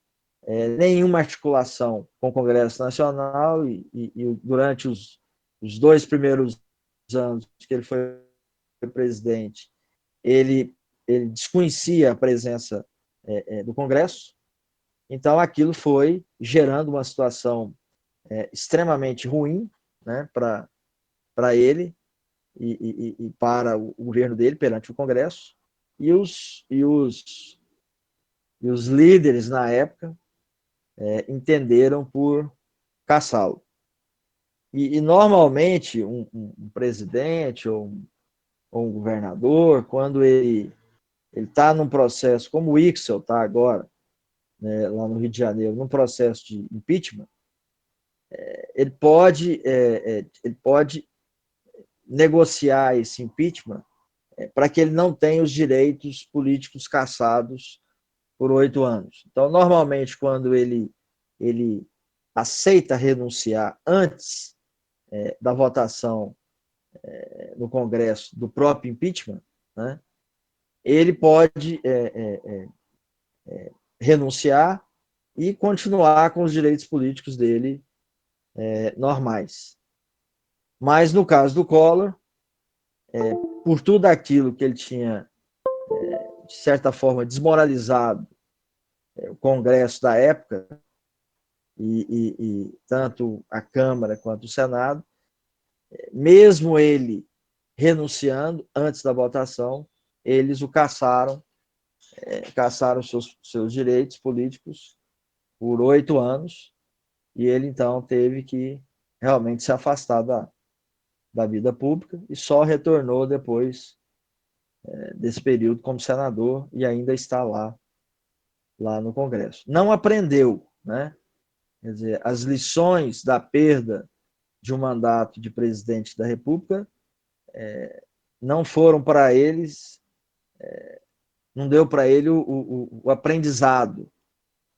nenhuma articulação com o Congresso Nacional e durante os 2 primeiros anos que ele foi presidente, ele desconhecia a presença do Congresso, então aquilo foi gerando uma situação extremamente ruim, né, para ele e para o governo dele perante o Congresso, e os líderes na época entenderam por caçá-lo. E normalmente um presidente ou um governador, quando ele está num processo, como o Ixel está agora, né, lá no Rio de Janeiro, num processo de impeachment, ele pode negociar esse impeachment para que ele não tenha os direitos políticos cassados por 8 anos. Então, normalmente, quando ele aceita renunciar antes da votação no Congresso do próprio impeachment, né, ele pode renunciar e continuar com os direitos políticos dele normais. Mas, no caso do Collor, por tudo aquilo que ele tinha, de certa forma, desmoralizado o Congresso da época, e tanto a Câmara quanto o Senado, mesmo ele renunciando antes da votação, eles o cassaram seus direitos políticos por 8 anos, e ele então teve que realmente se afastar da vida pública e só retornou depois desse período como senador e ainda está lá no Congresso. Não aprendeu, né? Quer dizer, as lições da perda de um mandato de presidente da República não foram para eles, não deu para ele o aprendizado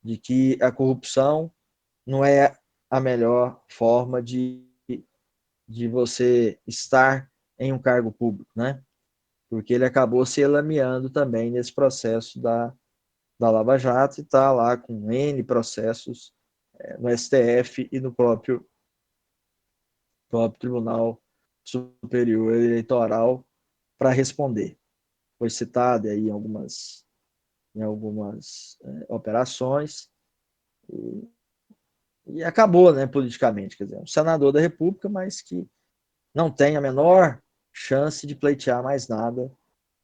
de que a corrupção não é a melhor forma de você estar em um cargo público, né? Porque ele acabou se elameando também nesse processo da Lava Jato e está lá com N processos no STF e no próprio Tribunal Superior Eleitoral para responder. Foi citado aí em algumas operações e acabou, né, politicamente, quer dizer, um senador da República, mas que não tem a menor chance de pleitear mais nada,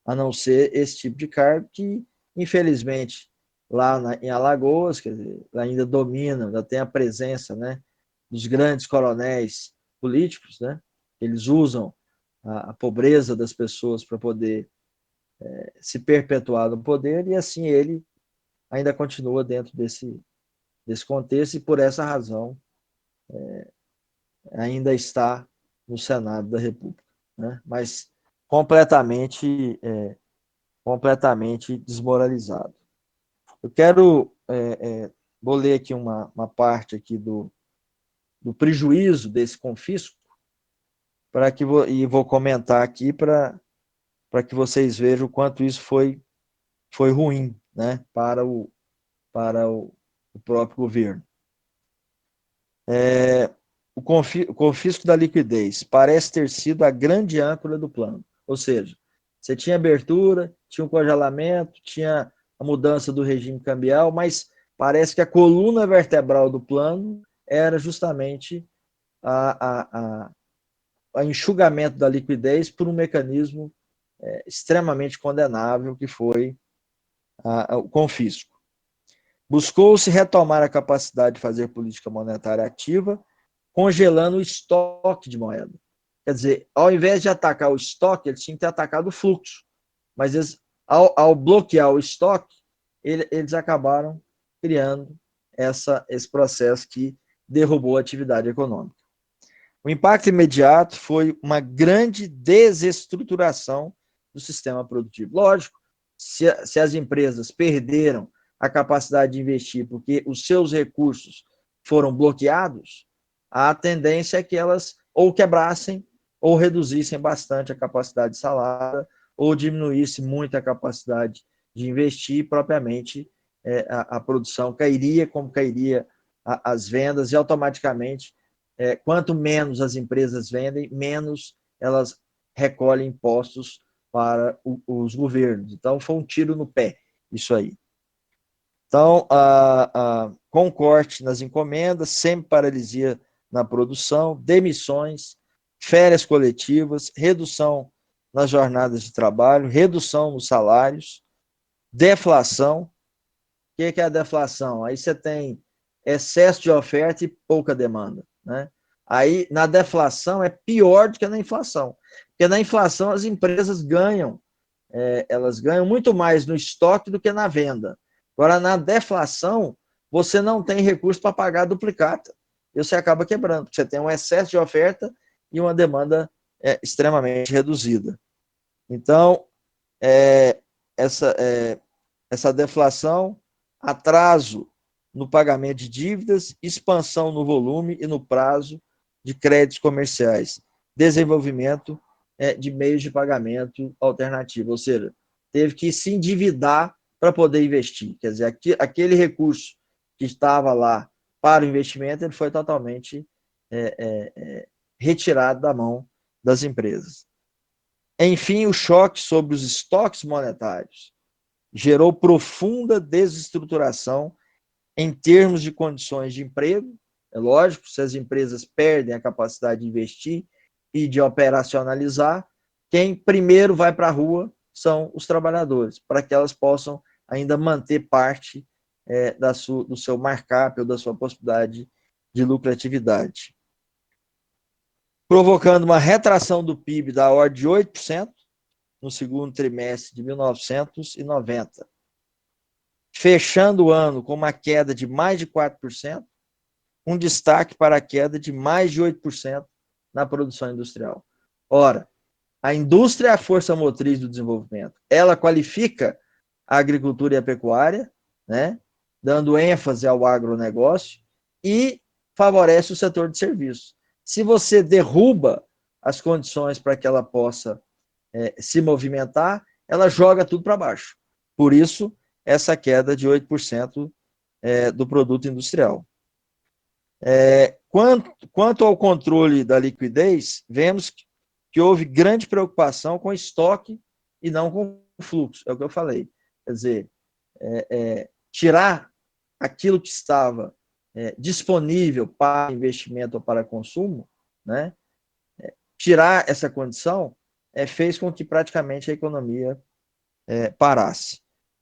a não ser esse tipo de cargo que, infelizmente, lá em Alagoas, quer dizer, ainda domina, ainda tem a presença, né, dos grandes coronéis políticos, né? Eles usam a pobreza das pessoas para poder se perpetuar no poder, e assim ele ainda continua dentro desse contexto, e por essa razão ainda está no Senado da República, né? Mas completamente desmoralizado. Eu quero vou ler aqui uma parte aqui do prejuízo desse confisco, e vou comentar aqui para que vocês vejam o quanto isso foi ruim, né, para o próprio governo. O confisco da liquidez parece ter sido a grande âncora do plano. Ou seja, você tinha abertura, tinha um congelamento, tinha a mudança do regime cambial, mas parece que a coluna vertebral do plano era justamente a enxugamento da liquidez por um mecanismo extremamente condenável, que foi o confisco. Buscou-se retomar a capacidade de fazer política monetária ativa, congelando o estoque de moeda. Quer dizer, ao invés de atacar o estoque, eles tinham que ter atacado o fluxo. Mas eles, ao bloquear o estoque, eles acabaram criando esse processo que derrubou a atividade econômica. O impacto imediato foi uma grande desestruturação do sistema produtivo. Lógico, se as empresas perderam a capacidade de investir porque os seus recursos foram bloqueados, a tendência é que elas ou quebrassem ou reduzissem bastante a capacidade de salário ou diminuísse muito a capacidade de investir, propriamente a produção cairia, como cairia as vendas, e automaticamente, quanto menos as empresas vendem, menos elas recolhem impostos para os governos. Então, foi um tiro no pé, isso aí. Então, com corte nas encomendas, sempre paralisia na produção, demissões, férias coletivas, redução nas jornadas de trabalho, redução nos salários, deflação. O que é a deflação? Aí você tem excesso de oferta e pouca demanda, né? Aí, na deflação, é pior do que na inflação. Porque na inflação, as empresas ganham, elas ganham muito mais no estoque do que na venda. Agora, na deflação, você não tem recurso para pagar a duplicata. E você acaba quebrando, porque você tem um excesso de oferta e uma demanda extremamente reduzida. Então, essa deflação, atraso no pagamento de dívidas, expansão no volume e no prazo de créditos comerciais, desenvolvimento de meios de pagamento alternativo, ou seja, teve que se endividar para poder investir. Quer dizer, aquele recurso que estava lá para o investimento, ele foi totalmente retirado da mão das empresas. Enfim, o choque sobre os estoques monetários gerou profunda desestruturação em termos de condições de emprego. É lógico, se as empresas perdem a capacidade de investir e de operacionalizar, quem primeiro vai para a rua são os trabalhadores, para que elas possam ainda manter parte do seu markup ou da sua possibilidade de lucratividade. Provocando uma retração do PIB da ordem de 8% no segundo trimestre de 1990. Fechando o ano com uma queda de mais de 4%, um destaque para a queda de mais de 8% na produção industrial. Ora, a indústria é a força motriz do desenvolvimento. Ela qualifica a agricultura e a pecuária, né, dando ênfase ao agronegócio e favorece o setor de serviços. Se você derruba as condições para que ela possa se movimentar, ela joga tudo para baixo. Por isso, essa queda de 8% do produto industrial. Quanto ao controle da liquidez, vemos que houve grande preocupação com estoque e não com fluxo, é o que eu falei. Quer dizer, tirar aquilo que estava disponível para investimento ou para consumo, né? Tirar essa condição fez com que praticamente a economia parasse.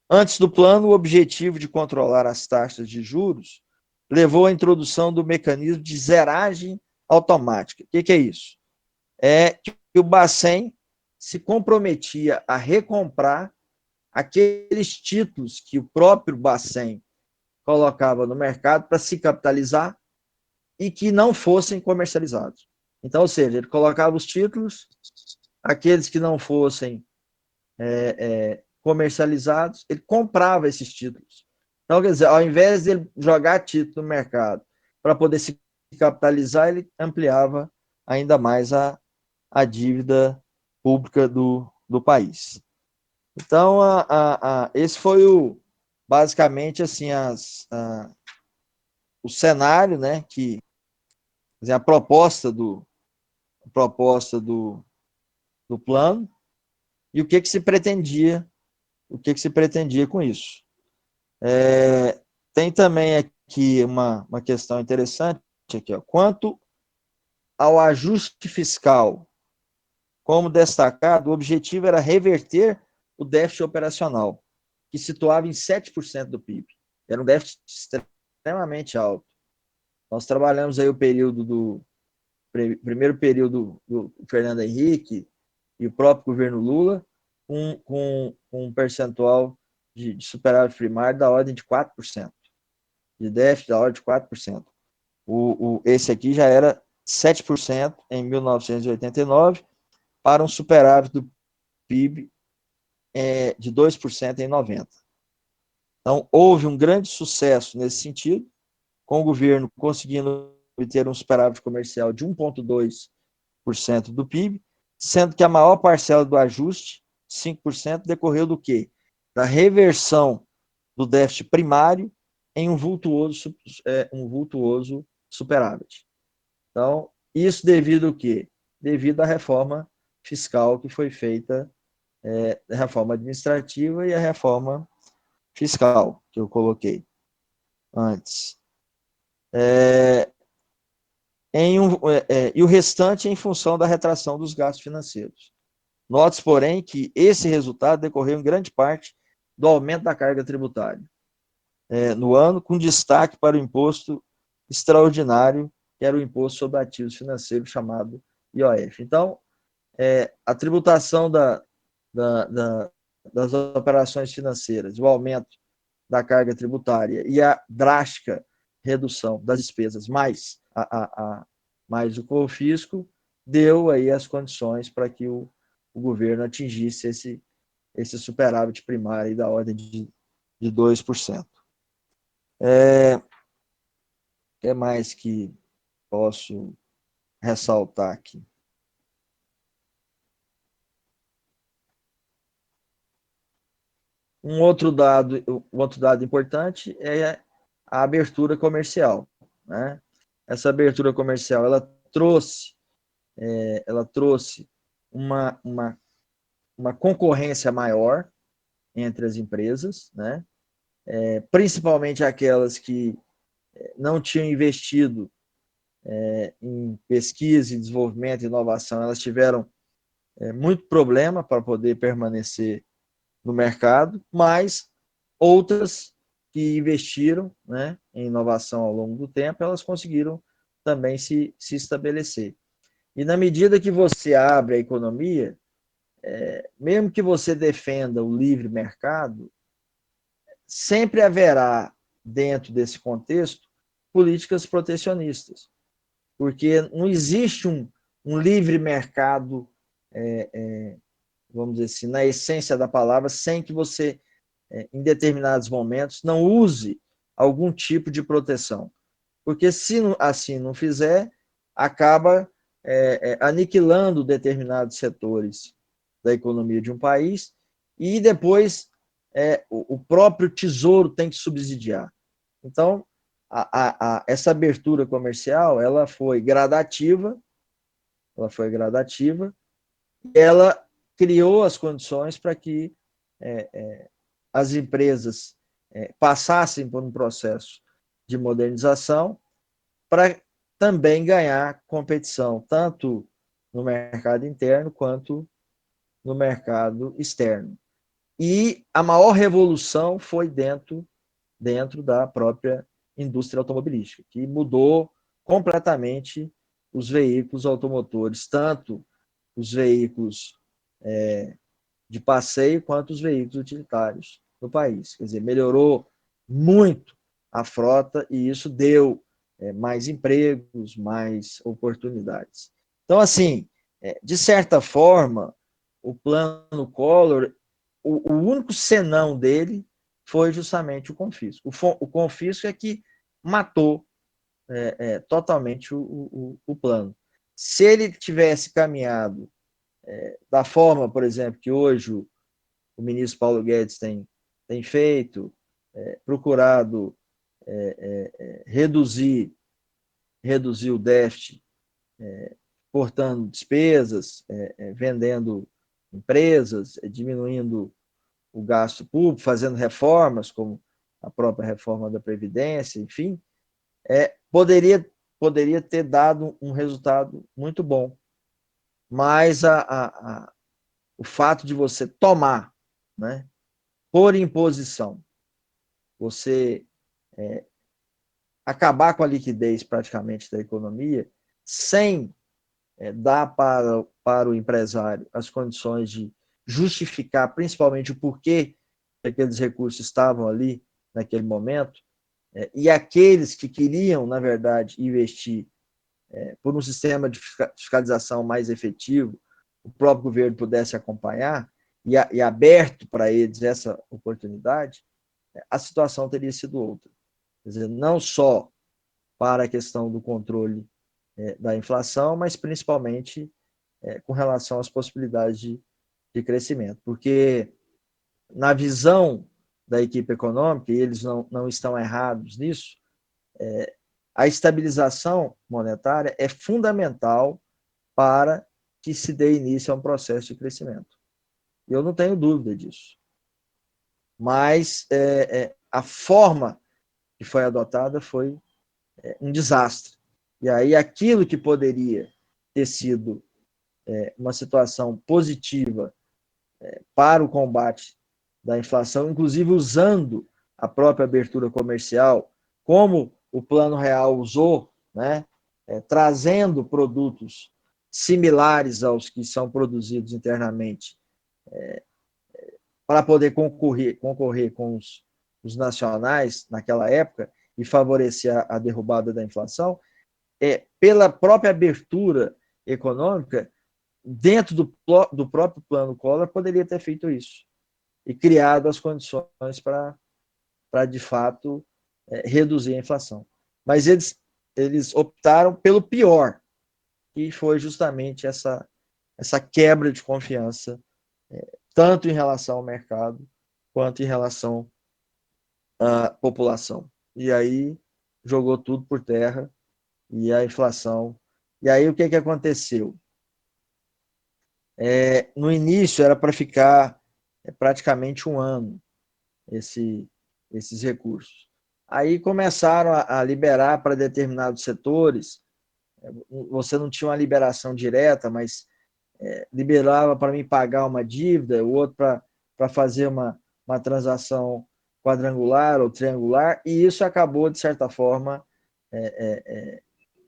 Antes do plano, o objetivo de controlar as taxas de juros levou à introdução do mecanismo de zeragem automática. O que é isso? É que o Bacen se comprometia a recomprar aqueles títulos que o próprio Bacen colocava no mercado para se capitalizar e que não fossem comercializados. Então, ou seja, ele colocava os títulos, aqueles que não fossem comercializados, ele comprava esses títulos. Então, quer dizer, ao invés de ele jogar título no mercado para poder se capitalizar, ele ampliava ainda mais a dívida pública do país. Então, esse foi basicamente assim, o cenário, né, que dizer, a proposta do plano e o que se pretendia com isso. Tem também aqui uma questão interessante aqui, ó. Quanto ao ajuste fiscal, como destacado, o objetivo era reverter o déficit operacional, que situava em 7% do PIB. Era um déficit extremamente alto. Nós trabalhamos aí o primeiro período do Fernando Henrique e o próprio governo Lula com um percentual de superávit primário da ordem de 4%. de déficit da ordem de 4%. Esse aqui já era 7% em 1989, para um superávit do PIB de 2% em 90. Então, houve um grande sucesso nesse sentido, com o governo conseguindo obter um superávit comercial de 1,2% do PIB, sendo que a maior parcela do ajuste, 5%, decorreu do quê? Da reversão do déficit primário em um vultuoso superávit. Então, isso devido ao quê? Devido à reforma fiscal que foi feita, a reforma administrativa e a reforma fiscal, que eu coloquei antes. E o restante em função da retração dos gastos financeiros. Note-se, porém, que esse resultado decorreu em grande parte do aumento da carga tributária no ano, com destaque para o imposto extraordinário, que era o imposto sobre ativos financeiros, chamado IOF. Então, a tributação das operações financeiras, o aumento da carga tributária e a drástica redução das despesas, mais o confisco, deu aí as condições para que o governo atingisse esse superávit primário da ordem de 2%. O que mais que posso ressaltar aqui? Um outro dado importante é a abertura comercial, né? Essa abertura comercial, ela trouxe uma concorrência maior entre as empresas, né? Principalmente aquelas que não tinham investido em pesquisa, e desenvolvimento e inovação, elas tiveram muito problema para poder permanecer no mercado, mas outras que investiram, né, em inovação ao longo do tempo, elas conseguiram também se estabelecer. E na medida que você abre a economia, mesmo que você defenda o livre mercado, sempre haverá, dentro desse contexto, políticas protecionistas, porque não existe um livre mercado, vamos dizer assim, na essência da palavra, sem que você, em determinados momentos, não use algum tipo de proteção. Porque se assim não fizer, acaba aniquilando determinados setores da economia de um país e depois o próprio tesouro tem que subsidiar. Então, essa abertura comercial, ela foi gradativa, e ela criou as condições para que as empresas passassem por um processo de modernização para também ganhar competição, tanto no mercado interno quanto no mercado externo. E a maior revolução foi dentro da própria indústria automobilística, que mudou completamente os veículos automotores, tanto os veículos de passeio quanto os veículos utilitários no país. Quer dizer, melhorou muito a frota e isso deu mais empregos, mais oportunidades. Então, assim, de certa forma, o plano Collor, o único senão dele foi justamente o confisco. O confisco é que matou totalmente o plano. Se ele tivesse caminhado da forma, por exemplo, que hoje o ministro Paulo Guedes tem feito, procurado reduzir o déficit, cortando despesas, vendendo empresas, diminuindo o gasto público, fazendo reformas, como a própria reforma da Previdência, enfim, poderia ter dado um resultado muito bom. Mas o fato de você tomar, né, por imposição, você acabar com a liquidez praticamente da economia, sem dar para o empresário as condições de justificar, principalmente o porquê aqueles recursos estavam ali naquele momento, e aqueles que queriam, na verdade, investir por um sistema de fiscalização mais efetivo, o próprio governo pudesse acompanhar, e aberto para eles essa oportunidade, a situação teria sido outra. Quer dizer, não só para a questão do controle da inflação, mas principalmente com relação às possibilidades de crescimento. Porque, na visão da equipe econômica, e eles não estão errados nisso, a estabilização monetária é fundamental para que se dê início a um processo de crescimento. Eu não tenho dúvida disso. Mas a forma que foi adotada foi um desastre. E aí aquilo que poderia ter sido uma situação positiva para o combate da inflação, inclusive usando a própria abertura comercial, como o Plano Real usou, né, trazendo produtos similares aos que são produzidos internamente, para poder concorrer com os nacionais naquela época e favorecer a derrubada da inflação, pela própria abertura econômica, dentro do próprio plano Collor, poderia ter feito isso e criado as condições para de fato, reduzir a inflação. Mas eles optaram pelo pior, que foi justamente essa quebra de confiança, tanto em relação ao mercado, quanto em relação à população. E aí jogou tudo por terra, e a inflação. E aí o que aconteceu? No início era para ficar praticamente um ano esses recursos. Aí começaram a liberar para determinados setores. Você não tinha uma liberação direta, mas liberava para mim pagar uma dívida, o outro para fazer uma transação quadrangular ou triangular, e isso acabou, de certa forma,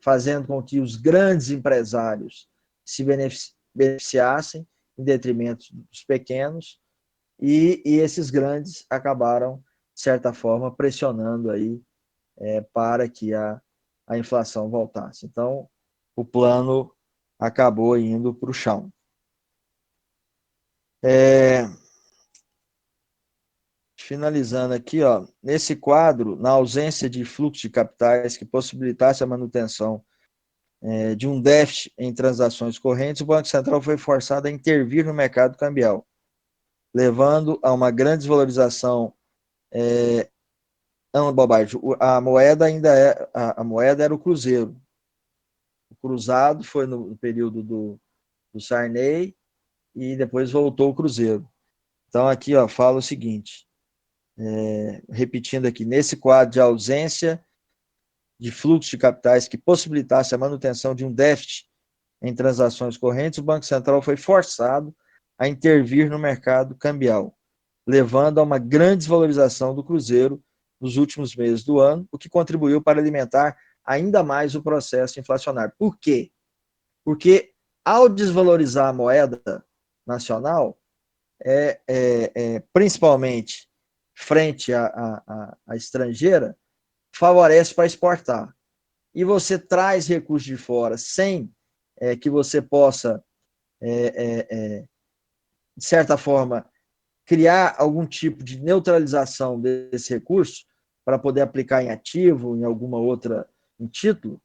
fazendo com que os grandes empresários se beneficiassem em detrimento dos pequenos, e esses grandes acabaram, de certa forma, pressionando aí para que a inflação voltasse. Então, o plano acabou indo para o chão. Finalizando aqui, nesse quadro, na ausência de fluxo de capitais que possibilitasse a manutenção de um déficit em transações correntes, o Banco Central foi forçado a intervir no mercado cambial, levando a uma grande desvalorização. Não, bobagem. A moeda a moeda era o cruzeiro. O cruzado foi no período do Sarney e depois voltou o cruzeiro. Então aqui fala o seguinte, repetindo aqui, nesse quadro de ausência de fluxo de capitais que possibilitasse a manutenção de um déficit em transações correntes, o Banco Central foi forçado a intervir no mercado cambial, levando a uma grande desvalorização do cruzeiro nos últimos meses do ano, o que contribuiu para alimentar ainda mais o processo inflacionário. Por quê? Porque ao desvalorizar a moeda nacional, principalmente frente à estrangeira, favorece para exportar. E você traz recursos de fora sem que você possa, de certa forma, criar algum tipo de neutralização desse recurso para poder aplicar em ativo, em alguma outra, em título,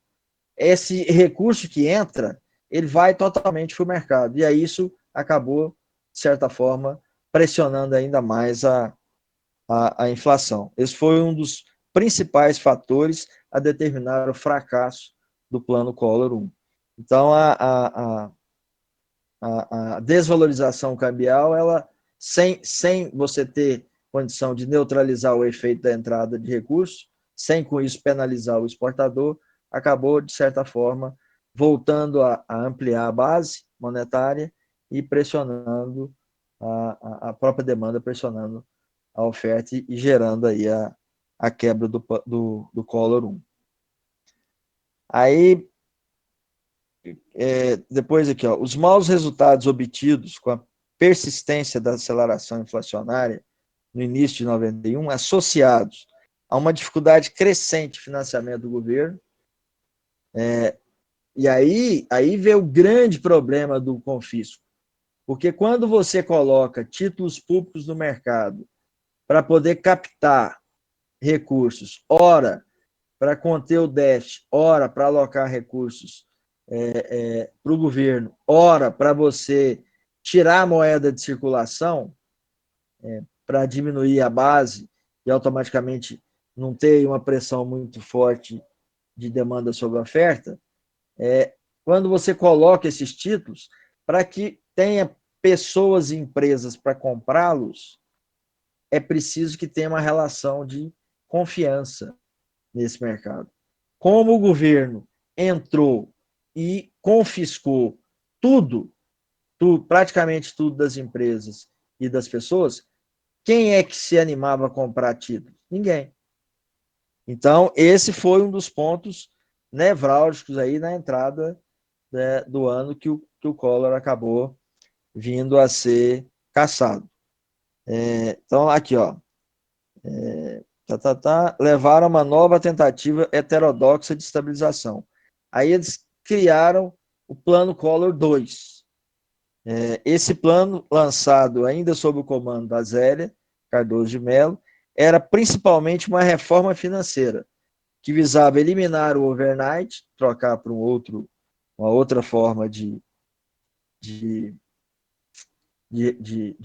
esse recurso que entra, ele vai totalmente para o mercado. E aí isso acabou, de certa forma, pressionando ainda mais a inflação. Esse foi um dos principais fatores a determinar o fracasso do Plano Collor 1. Então, a desvalorização cambial, ela, sem você ter condição de neutralizar o efeito da entrada de recursos, sem com isso penalizar o exportador, acabou, de certa forma, voltando a ampliar a base monetária e pressionando a própria demanda, pressionando a oferta e gerando aí a quebra do Collor 1. Aí, depois aqui, os maus resultados obtidos com a persistência da aceleração inflacionária no início de 91, associados há uma dificuldade crescente de financiamento do governo. E aí vê o grande problema do confisco. Porque quando você coloca títulos públicos no mercado para poder captar recursos, ora para conter o déficit, ora para alocar recursos para o governo, ora para você tirar a moeda de circulação, para diminuir a base e automaticamente não ter uma pressão muito forte de demanda sobre a oferta, quando você coloca esses títulos, para que tenha pessoas e empresas para comprá-los, é preciso que tenha uma relação de confiança nesse mercado. Como o governo entrou e confiscou tudo, praticamente tudo das empresas e das pessoas, quem é que se animava a comprar títulos? Ninguém. Então, esse foi um dos pontos nevrálgicos aí na entrada, né, do ano que o Collor acabou vindo a ser cassado. Então, aqui, ó. Levaram uma nova tentativa heterodoxa de estabilização. Aí eles criaram o Plano Collor 2. Esse plano, lançado ainda sob o comando da Zélia Cardoso de Mello, era principalmente uma reforma financeira, que visava eliminar o overnight, trocar para uma outra forma de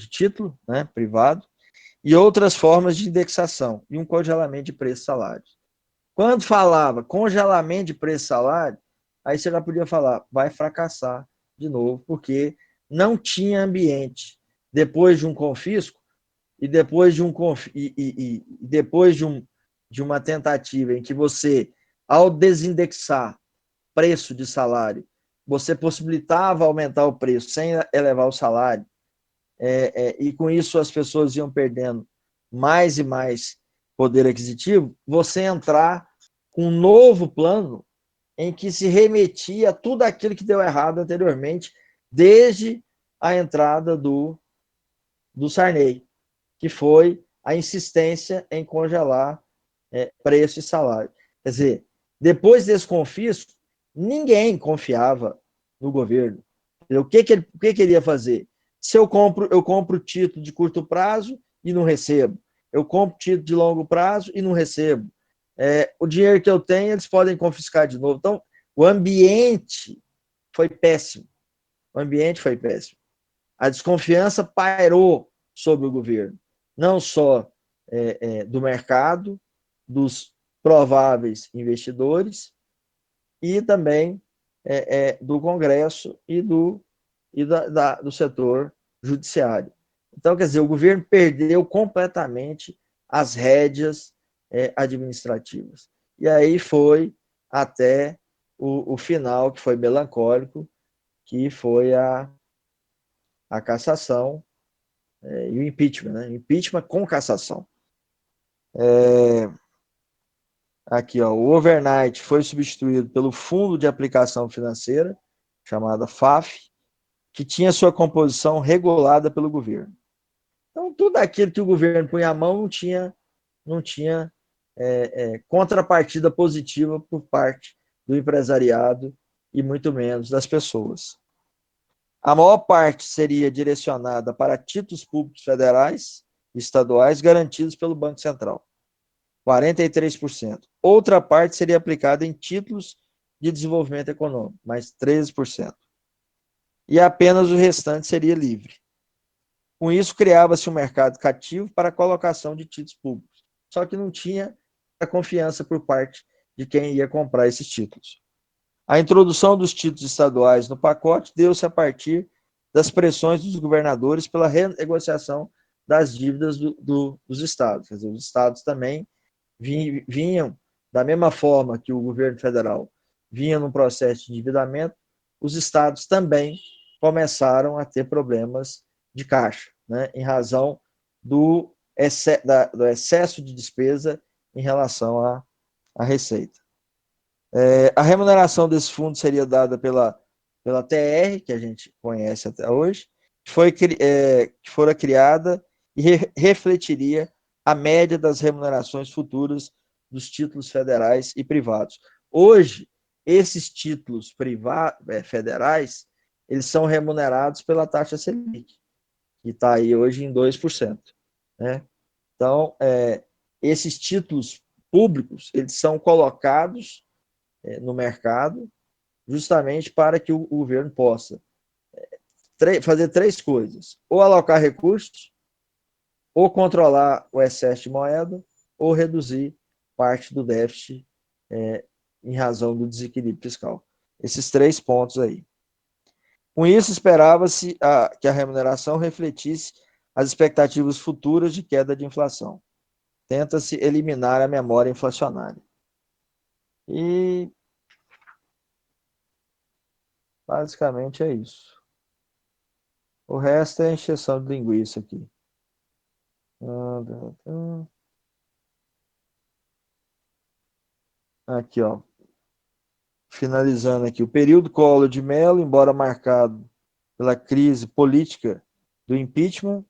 título, né, privado, e outras formas de indexação, e um congelamento de preço e salários. Quando falava congelamento de preço e salário, aí você já podia falar, vai fracassar de novo, porque não tinha ambiente. Depois de um confisco, e depois de uma tentativa em que você, ao desindexar preço de salário, você possibilitava aumentar o preço sem elevar o salário, e com isso as pessoas iam perdendo mais e mais poder aquisitivo, você entrar com um novo plano em que se remetia a tudo aquilo que deu errado anteriormente, desde a entrada do Sarney, que foi a insistência em congelar preço e salário. Quer dizer, depois desse confisco, ninguém confiava no governo. O que ele ia fazer? Se eu compro título de curto prazo e não recebo. Eu compro título de longo prazo e não recebo. O dinheiro que eu tenho, eles podem confiscar de novo. Então, o ambiente foi péssimo. O ambiente foi péssimo. A desconfiança pairou sobre o governo, não só do mercado, dos prováveis investidores, e também do Congresso e do setor judiciário. Então, quer dizer, o governo perdeu completamente as rédeas administrativas. E aí foi até o final, que foi melancólico, que foi a cassação e o impeachment, né? Impeachment com cassação. Aqui, ó, o overnight foi substituído pelo Fundo de Aplicação Financeira, chamada FAF, que tinha sua composição regulada pelo governo. Então, tudo aquilo que o governo punha a mão não tinha contrapartida positiva por parte do empresariado e muito menos das pessoas. A maior parte seria direcionada para títulos públicos federais e estaduais garantidos pelo Banco Central, 43%. Outra parte seria aplicada em títulos de desenvolvimento econômico, mais 13%. E apenas o restante seria livre. Com isso, criava-se um mercado cativo para a colocação de títulos públicos, só que não tinha a confiança por parte de quem ia comprar esses títulos. A introdução dos títulos estaduais no pacote deu-se a partir das pressões dos governadores pela renegociação das dívidas dos estados. Quer dizer, os estados também vinham, da mesma forma que o governo federal vinha num processo de endividamento, os estados também começaram a ter problemas de caixa, né, em razão do excesso de despesa em relação à receita. A remuneração desse fundo seria dada pela TR, que a gente conhece até hoje, que fora criada e refletiria a média das remunerações futuras dos títulos federais e privados. Hoje, esses títulos federais, eles são remunerados pela taxa Selic, que está aí hoje em 2%. Né? Então, esses títulos públicos, eles são colocados no mercado justamente para que o governo possa fazer três coisas: ou alocar recursos, ou controlar o excesso de moeda, ou reduzir parte do déficit em razão do desequilíbrio fiscal. Esses três pontos aí. Com isso, esperava-se que a remuneração refletisse as expectativas futuras de queda de inflação. Tenta-se eliminar a memória inflacionária. E basicamente é isso. O resto é encheção de linguiça aqui. Aqui, ó. Finalizando aqui. O período Collor de Mello, embora marcado pela crise política do impeachment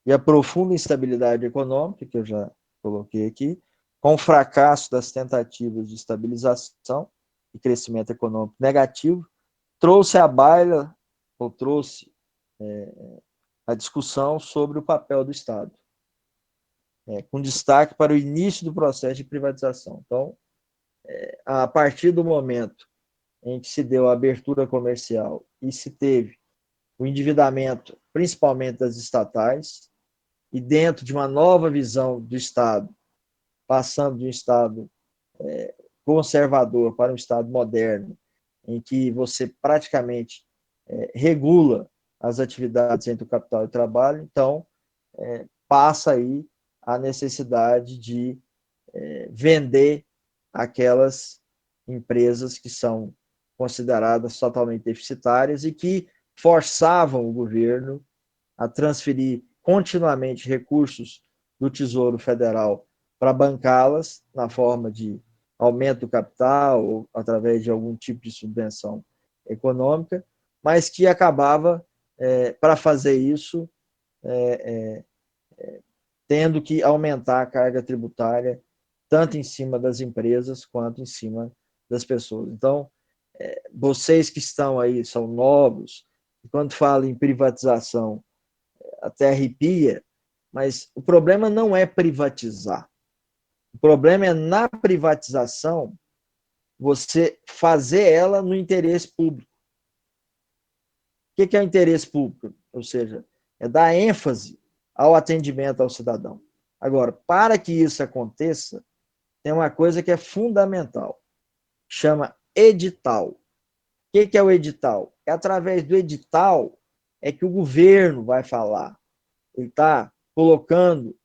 e a profunda instabilidade econômica, que eu já coloquei aqui, com o fracasso das tentativas de estabilização e crescimento econômico negativo, trouxe à baila, ou trouxe a discussão sobre o papel do Estado, com destaque para o início do processo de privatização. Então, a partir do momento em que se deu a abertura comercial e se teve o endividamento, principalmente das estatais, e dentro de uma nova visão do Estado, passando de um Estado conservador para um Estado moderno, em que você praticamente regula as atividades entre o capital e o trabalho, então passa aí a necessidade de vender aquelas empresas que são consideradas totalmente deficitárias e que forçavam o governo a transferir continuamente recursos do Tesouro Federal para bancá-las na forma de aumento do capital ou através de algum tipo de subvenção econômica, mas que acabava, para fazer isso, tendo que aumentar a carga tributária tanto em cima das empresas quanto em cima das pessoas. Então, vocês que estão aí, são novos, e quando falam em privatização, até arrepia, mas o problema não é privatizar. O problema é, na privatização, você fazer ela no interesse público. O que é o interesse público? Ou seja, é dar ênfase ao atendimento ao cidadão. Agora, para que isso aconteça, tem uma coisa que é fundamental, chama edital. O que é o edital? É através do edital é que o governo vai falar. Ele está colocando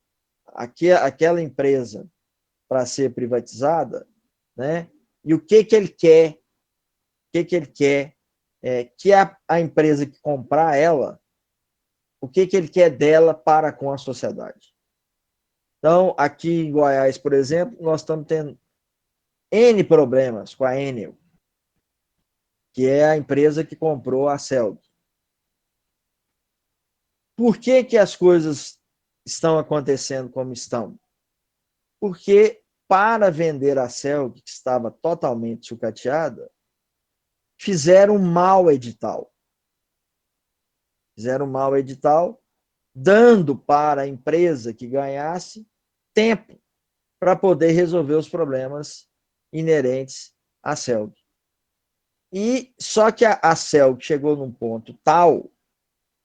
aquela empresa para ser privatizada, né? E o que ele quer? O que ele quer que a empresa que comprar ela, o que ele quer dela para com a sociedade. Então, aqui em Goiás, por exemplo, nós estamos tendo N problemas com a Enel, que é a empresa que comprou a Celg. Por que as coisas estão acontecendo como estão? Porque para vender a Celg, que estava totalmente sucateada, fizeram um mau edital. Fizeram um mau edital, dando para a empresa que ganhasse tempo para poder resolver os problemas inerentes à Celg. E só que a Celg chegou num ponto tal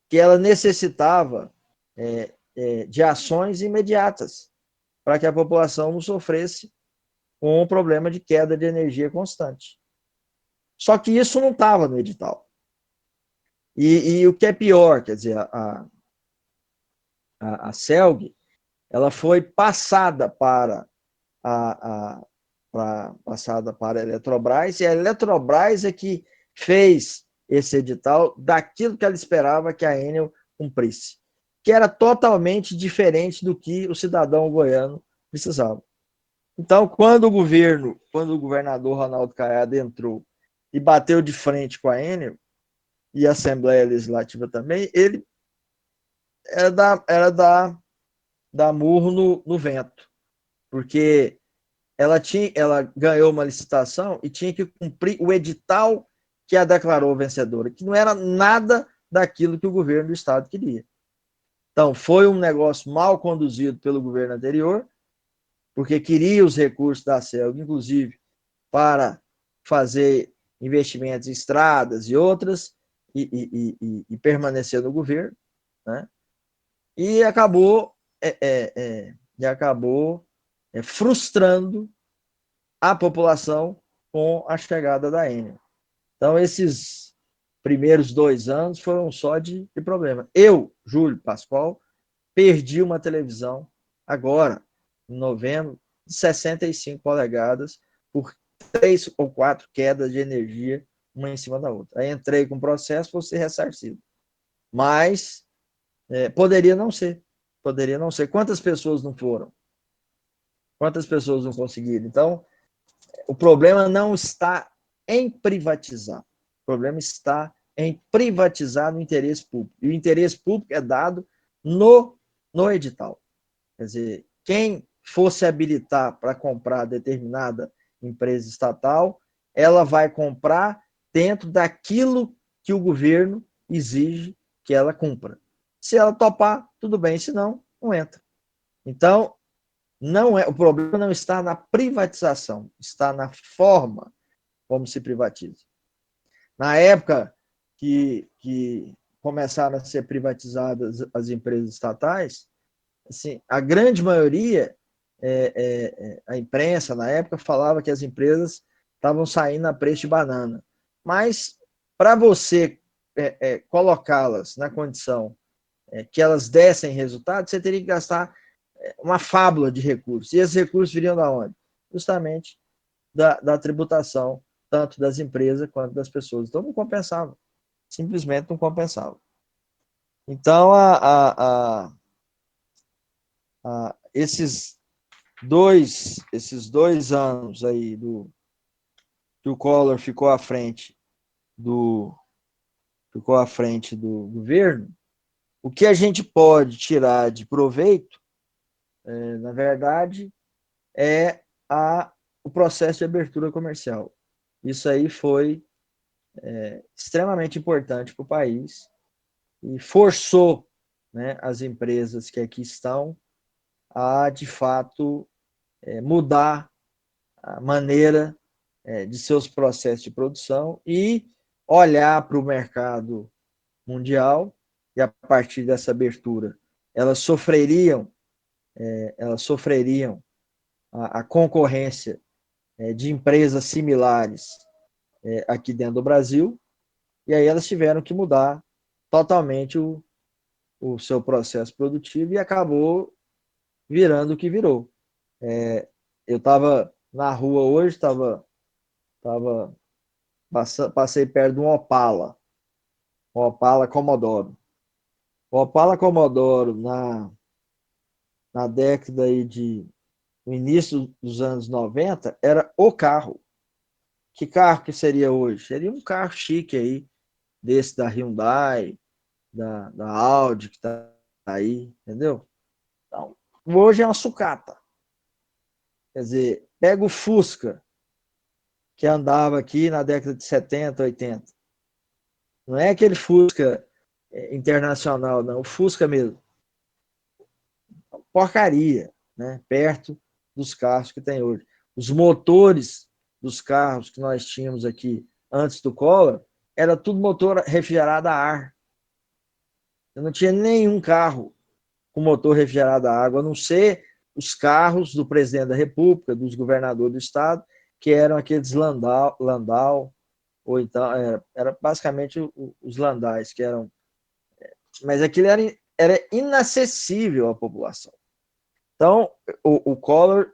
que ela necessitava de ações imediatas para que a população não sofresse com um problema de queda de energia constante. Só que isso não estava no edital. E o que é pior, quer dizer, a Celg, ela foi passada para passada para a Eletrobras, e a Eletrobras é que fez esse edital daquilo que ela esperava que a Enel cumprisse, que era totalmente diferente do que o cidadão goiano precisava. Então, quando o governador Ronaldo Caiado entrou e bateu de frente com a Enel, e a Assembleia Legislativa também, ele era dar murro no vento, porque ela ganhou uma licitação e tinha que cumprir o edital que a declarou vencedora, que não era nada daquilo que o governo do estado queria. Então, foi um negócio mal conduzido pelo governo anterior, porque queria os recursos da CELG, inclusive, para fazer investimentos em estradas e outras, e permanecer no governo, né? E acabou frustrando a população com a chegada da Enel. Então, esses primeiros 2 anos foram só de problema. Eu, Júlio Pascoal, perdi uma televisão agora, em novembro, de 65 polegadas, por 3 ou 4 quedas de energia, uma em cima da outra. Aí entrei com processo, vou ser ressarcido. Mas poderia não ser. Poderia não ser. Quantas pessoas não foram? Quantas pessoas não conseguiram? Então, o problema não está em privatizar. O problema está em privatizar no interesse público. E o interesse público é dado no edital. Quer dizer, quem fosse habilitar para comprar determinada empresa estatal, ela vai comprar dentro daquilo que o governo exige que ela cumpra. Se ela topar, tudo bem, se não, não entra. Então, o problema não está na privatização, está na forma como se privatiza. Na época que começaram a ser privatizadas as empresas estatais, assim, a grande maioria, a imprensa na época falava que as empresas estavam saindo a preço de banana. Mas, para você colocá-las na condição que elas dessem resultado, você teria que gastar uma fábula de recursos. E esses recursos viriam da onde? Justamente da tributação, tanto das empresas quanto das pessoas. Então, não compensava. Simplesmente não compensava. Então, esses 2 anos aí que o Collor ficou à frente do governo, o que a gente pode tirar de proveito, na verdade, é o processo de abertura comercial. Isso aí foi extremamente importante para o país e forçou, né, as empresas que aqui estão a, de fato, mudar a maneira de seus processos de produção e olhar para o mercado mundial, e a partir dessa abertura elas sofreriam a concorrência de empresas similares aqui dentro do Brasil, e aí elas tiveram que mudar totalmente o seu processo produtivo e acabou virando o que virou. Eu estava na rua hoje, passei perto de um Opala Commodore. O Opala Commodore, na década aí no início dos anos 90, era o carro. Que carro que seria hoje? Seria um carro chique aí, desse da Hyundai, da Audi, que está aí, entendeu? Então, hoje é uma sucata. Quer dizer, pega o Fusca, que andava aqui na década de 70, 80. Não é aquele Fusca internacional, não, o Fusca mesmo. Porcaria, né? Perto dos carros que tem hoje. Os motores dos carros que nós tínhamos aqui antes do Collor, era tudo motor refrigerado a ar. Eu não tinha nenhum carro com motor refrigerado a água, a não ser os carros do presidente da República, dos governadores do estado, que eram aqueles Landau, ou então, era basicamente os Landais, que eram... Mas aquilo era inacessível à população. Então, o Collor,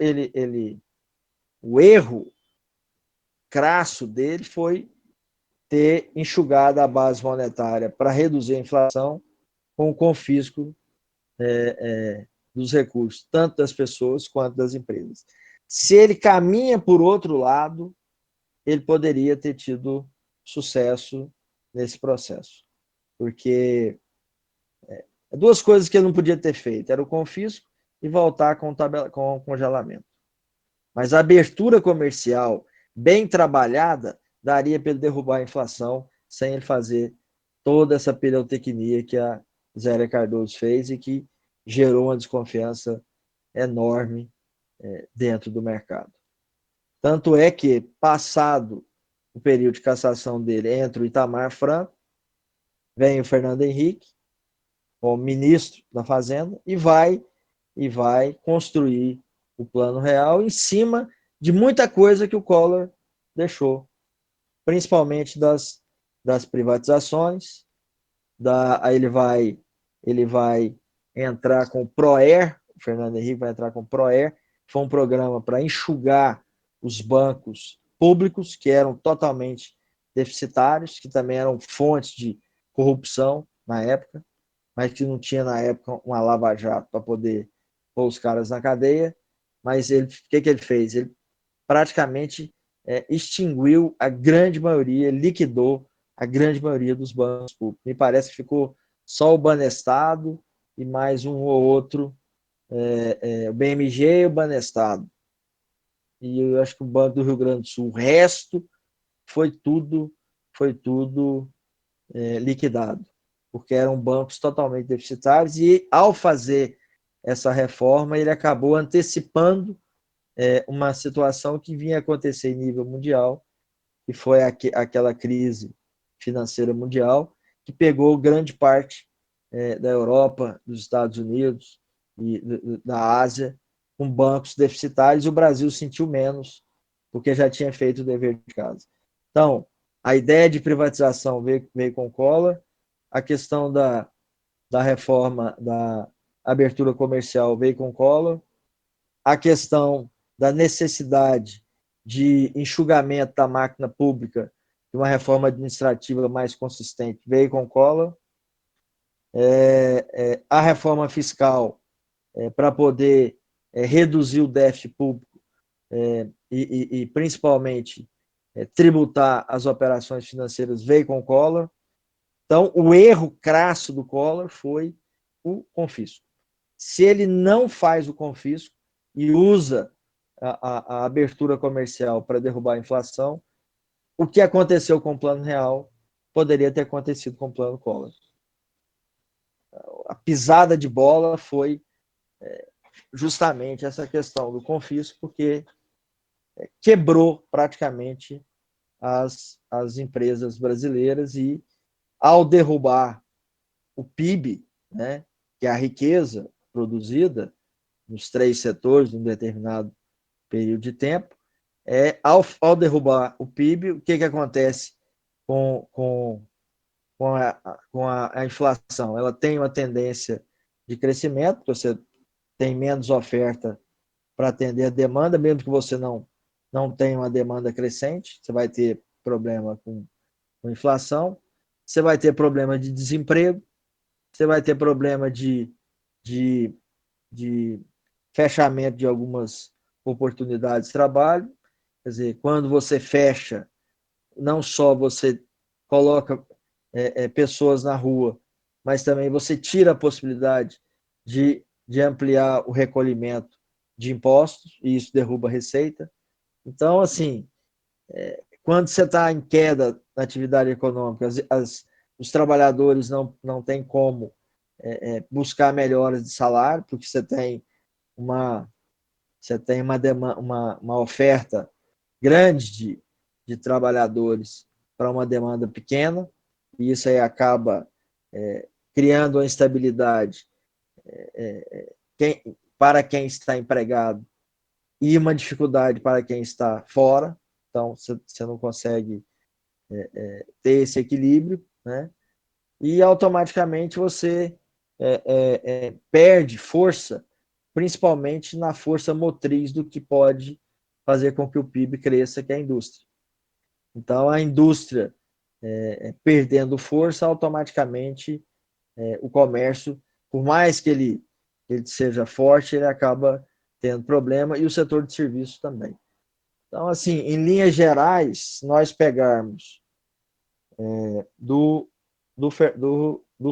o erro crasso dele foi ter enxugado a base monetária para reduzir a inflação com o confisco dos recursos, tanto das pessoas quanto das empresas. Se ele caminha por outro lado, ele poderia ter tido sucesso nesse processo. Porque 2 coisas que ele não podia ter feito, era o confisco e voltar com o congelamento. Mas a abertura comercial bem trabalhada daria para ele derrubar a inflação sem ele fazer toda essa pirotecnia que a Zélia Cardoso fez e que gerou uma desconfiança enorme dentro do mercado. Tanto é que, passado o período de cassação dele, entra o Itamar Franco, vem o Fernando Henrique, como ministro da Fazenda, e vai construir o Plano Real em cima de muita coisa que o Collor deixou, principalmente das privatizações. Aí ele vai entrar com o PROER, o Fernando Henrique vai entrar com o PROER, que foi um programa para enxugar os bancos públicos, que eram totalmente deficitários, que também eram fontes de corrupção na época, mas que não tinha na época uma lava-jato para poder pôr os caras na cadeia. Mas o que ele fez? Ele praticamente extinguiu a grande maioria, liquidou a grande maioria dos bancos públicos. Me parece que ficou só o Banestado e mais um ou outro, o BMG e o Banestado. E eu acho que o Banco do Rio Grande do Sul, o resto foi tudo liquidado, porque eram bancos totalmente deficitários, e ao fazer essa reforma, ele acabou antecipando uma situação que vinha acontecer em nível mundial, que foi aquela crise financeira mundial, que pegou grande parte da Europa, dos Estados Unidos e da Ásia, com bancos deficitários, e o Brasil sentiu menos, porque já tinha feito o dever de casa. Então, a ideia de privatização veio com Collor, a questão da reforma da abertura comercial veio com Collor, a questão da necessidade de enxugamento da máquina pública, de uma reforma administrativa mais consistente, veio com Collor, a reforma fiscal para poder reduzir o déficit público e principalmente tributar as operações financeiras veio com Collor. Então, o erro crasso do Collor foi o confisco. Se ele não faz o confisco e usa a abertura comercial para derrubar a inflação, o que aconteceu com o Plano Real poderia ter acontecido com o Plano Collor. A pisada de bola foi justamente essa questão do confisco, porque quebrou praticamente as empresas brasileiras, e ao derrubar o PIB, né, que é a riqueza produzida nos 3 setores em um determinado período de tempo, ao derrubar o PIB, o que acontece com a inflação? Ela tem uma tendência de crescimento, você tem menos oferta para atender a demanda, mesmo que você não tenha uma demanda crescente, você vai ter problema com inflação, você vai ter problema de desemprego, você vai ter problema de fechamento de algumas oportunidades de trabalho. Quer dizer, quando você fecha, não só você coloca pessoas na rua, mas também você tira a possibilidade de ampliar o recolhimento de impostos, e isso derruba a receita. Então, assim, quando você está em queda na atividade econômica, os trabalhadores não têm como buscar melhoras de salário, porque você tem uma oferta grande de trabalhadores para uma demanda pequena, e isso aí acaba criando uma instabilidade para quem está empregado e uma dificuldade para quem está fora. Então, você não consegue ter esse equilíbrio, né? E automaticamente você perde força, principalmente na força motriz do que pode fazer com que o PIB cresça, que é a indústria. Então, a indústria perdendo força, automaticamente o comércio, por mais que ele seja forte, ele acaba tendo problema, e o setor de serviços também. Então, assim, em linhas gerais, se nós pegarmos do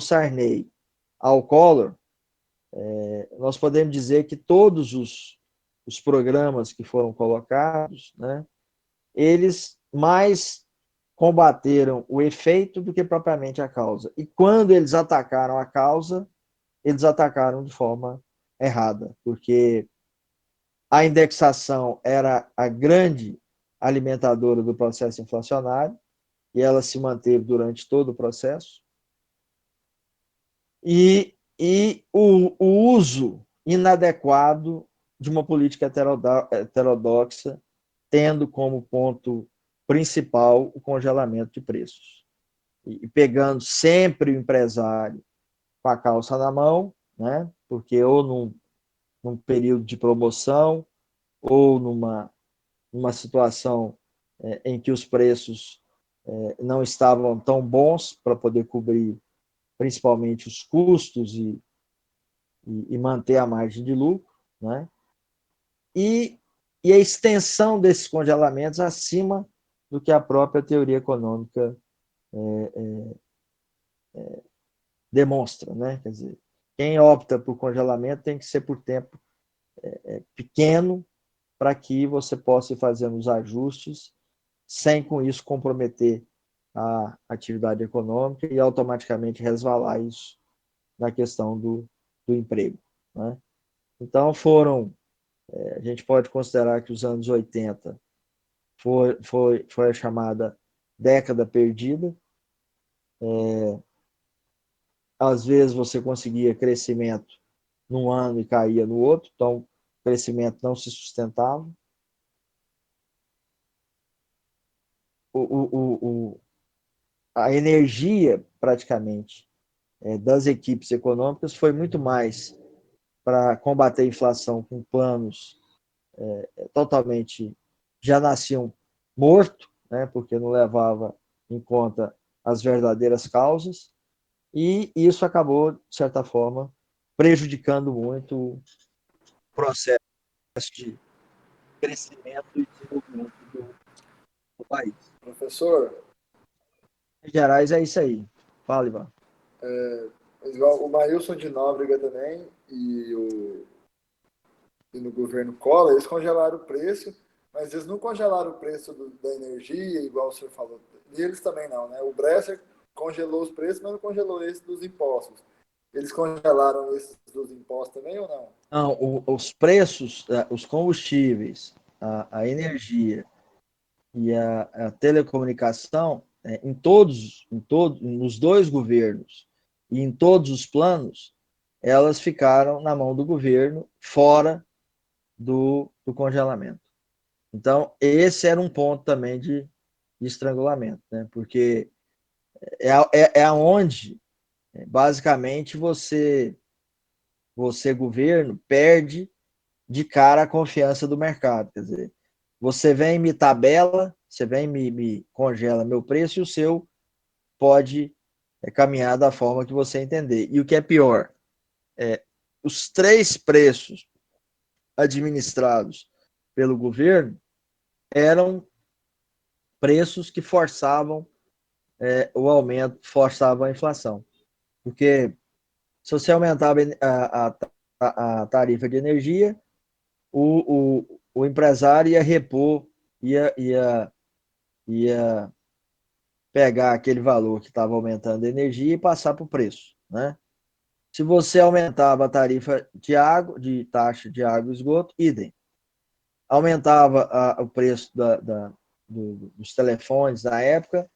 Sarney ao Collor, nós podemos dizer que todos os programas que foram colocados, né, eles mais combateram o efeito do que propriamente a causa. E quando eles atacaram a causa, eles atacaram de forma errada, porque a indexação era a grande alimentadora do processo inflacionário, e ela se manteve durante todo o processo. E o uso inadequado de uma política heterodoxa, tendo como ponto principal o congelamento de preços. E pegando sempre o empresário com a calça na mão, né? Porque ou num período de promoção, ou numa situação em que os preços não estavam tão bons para poder cobrir principalmente os custos e manter a margem de lucro, né? E a extensão desses congelamentos acima do que a própria teoria econômica demonstra, né? Quer dizer, quem opta por congelamento tem que ser por tempo pequeno para que você possa ir fazendo os ajustes sem com isso comprometer a atividade econômica e automaticamente resvalar isso na questão do emprego, né? Então a gente pode considerar que os anos 80 foi a chamada década perdida. Às vezes você conseguia crescimento num ano e caía no outro, então o crescimento não se sustentava. A energia, praticamente, das equipes econômicas foi muito mais para combater a inflação com planos totalmente, já nasciam morto, né, porque não levava em conta as verdadeiras causas, e isso acabou, de certa forma, prejudicando muito o processo de crescimento e desenvolvimento do país.
Professor,
Em gerais, é isso aí. Fala, Ivan.
igual o Maílson de Nóbrega também e no governo Collor, eles congelaram o preço, mas eles não congelaram o preço da energia, igual o senhor falou. E eles também não, né? O Bresser congelou os preços, mas não congelou esse dos impostos. Eles congelaram esses dos impostos também ou não?
Não, os preços, os combustíveis, a energia e a telecomunicação, nos dois governos e em todos os planos, elas ficaram na mão do governo, fora do congelamento. Então, esse era um ponto também de estrangulamento, né? Porque é aonde, basicamente, você, governo, perde de cara a confiança do mercado. Quer dizer, você vem me tabela, você vem me congela meu preço e o seu pode caminhar da forma que você entender. E o que é pior, os três preços administrados pelo governo eram preços que forçavam o aumento, forçavam a inflação. Porque se você aumentava a tarifa de energia, o empresário ia repor, ia pegar aquele valor que estava aumentando a energia e passar para o preço, né? Se você aumentava a tarifa de taxa de água e esgoto, idem. Aumentava o preço dos telefones na época,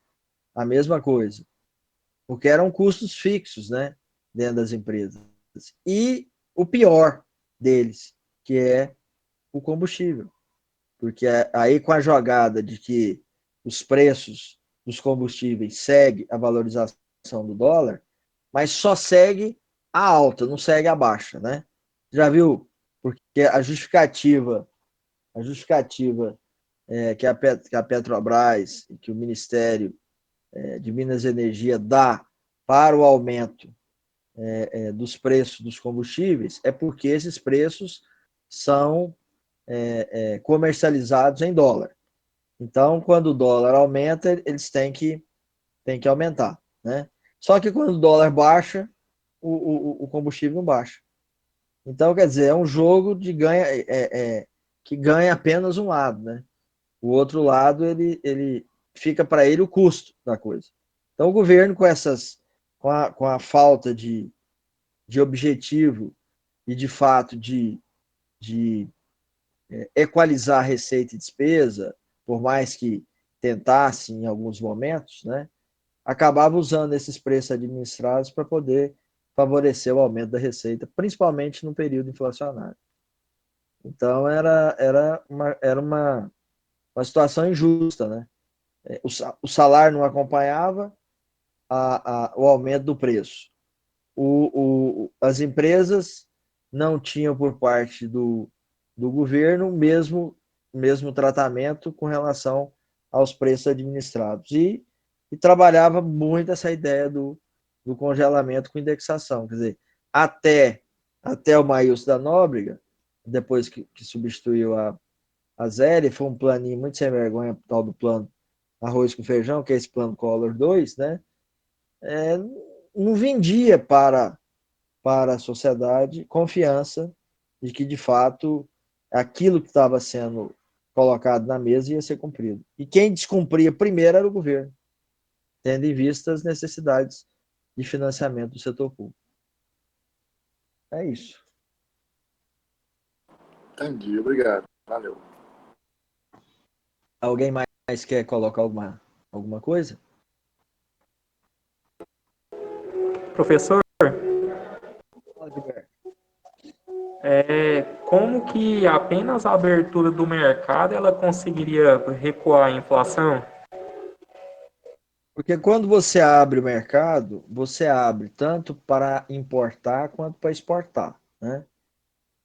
a mesma coisa. Porque eram custos fixos, né? Dentro das empresas. E o pior deles, que é o combustível. Porque aí com a jogada de que os preços dos combustíveis seguem a valorização do dólar, mas só segue a alta, não segue a baixa, né? Já viu? Porque a justificativa que a Petrobras, que o Ministério de Minas e Energia dá para o aumento dos preços dos combustíveis é porque esses preços são comercializados em dólar. Então, quando o dólar aumenta, eles têm que aumentar, né? Só que quando o dólar baixa, o combustível não baixa. Então, quer dizer, é um jogo de ganha, que ganha apenas um lado, né? O outro lado, ele fica para ele o custo da coisa. Então, o governo, com a falta de objetivo e, de fato, de equalizar receita e despesa, por mais que tentasse em alguns momentos, né, acabava usando esses preços administrados para poder favorecer o aumento da receita, principalmente no período inflacionário. Então, era uma situação injusta, né? O salário não acompanhava o aumento do preço. As empresas não tinham, por parte do governo, o mesmo tratamento com relação aos preços administrados. E trabalhava muito essa ideia do congelamento com indexação. Quer dizer, até o Maílson da Nóbrega, depois que substituiu a Zélia, foi um planinho muito sem vergonha, tal do plano arroz com feijão, que é esse plano Collor 2, né? Não vendia para a sociedade confiança de que, de fato, aquilo que estava sendo colocado na mesa ia ser cumprido. E quem descumpria primeiro era o governo, tendo em vista as necessidades de financiamento do setor público. É isso.
Entendi, obrigado. Valeu.
Alguém mais quer colocar alguma coisa?
Professor, como que apenas a abertura do mercado ela conseguiria recuar a inflação?
Porque quando você abre o mercado, você abre tanto para importar quanto para exportar, né?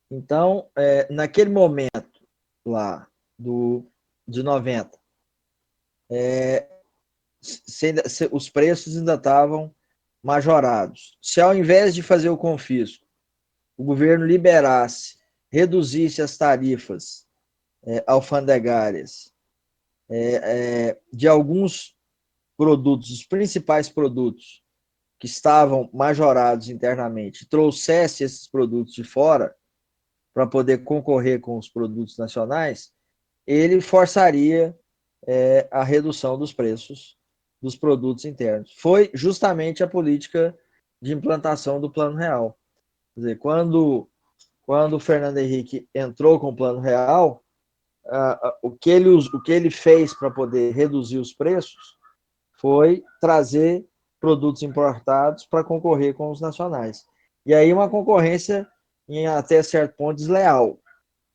Então, naquele momento lá de 90, os preços ainda estavam majorados. Se, ao invés de fazer o confisco, o governo liberasse, reduzisse as tarifas alfandegárias de alguns produtos, os principais produtos que estavam majorados internamente, trouxesse esses produtos de fora para poder concorrer com os produtos nacionais, ele forçaria a redução dos preços dos produtos internos. Foi justamente a política de implantação do Plano Real. Quer dizer, quando o Fernando Henrique entrou com o Plano Real, o que ele fez para poder reduzir os preços foi trazer produtos importados para concorrer com os nacionais. E aí uma concorrência em até certo ponto desleal,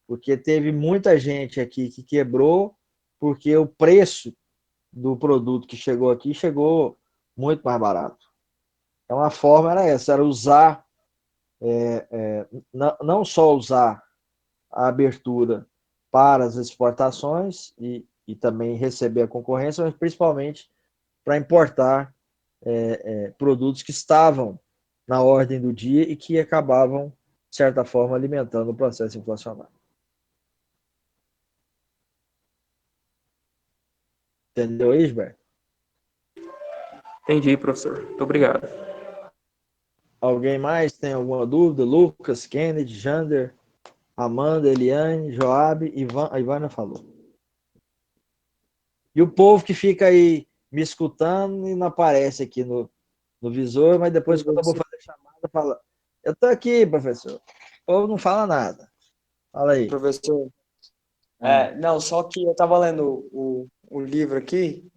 porque teve muita gente aqui que quebrou porque o preço do produto que chegou aqui chegou muito mais barato. Então a forma era essa, era usar, não só usar a abertura para as exportações e também receber a concorrência, mas principalmente para importar produtos que estavam na ordem do dia e que acabavam, de certa forma, alimentando o processo inflacionário. Entendeu, Isber?
Entendi, professor. Muito obrigado.
Alguém mais tem alguma dúvida? Lucas, Kennedy, Jander, Amanda, Eliane, Joab, a Ivana falou. E o povo que fica aí me escutando e não aparece aqui no visor, mas depois, quando eu vou fazer chamada, fala: eu estou aqui, professor. O povo não fala nada. Fala aí.
Professor, não, só que eu estava lendo o livro aqui,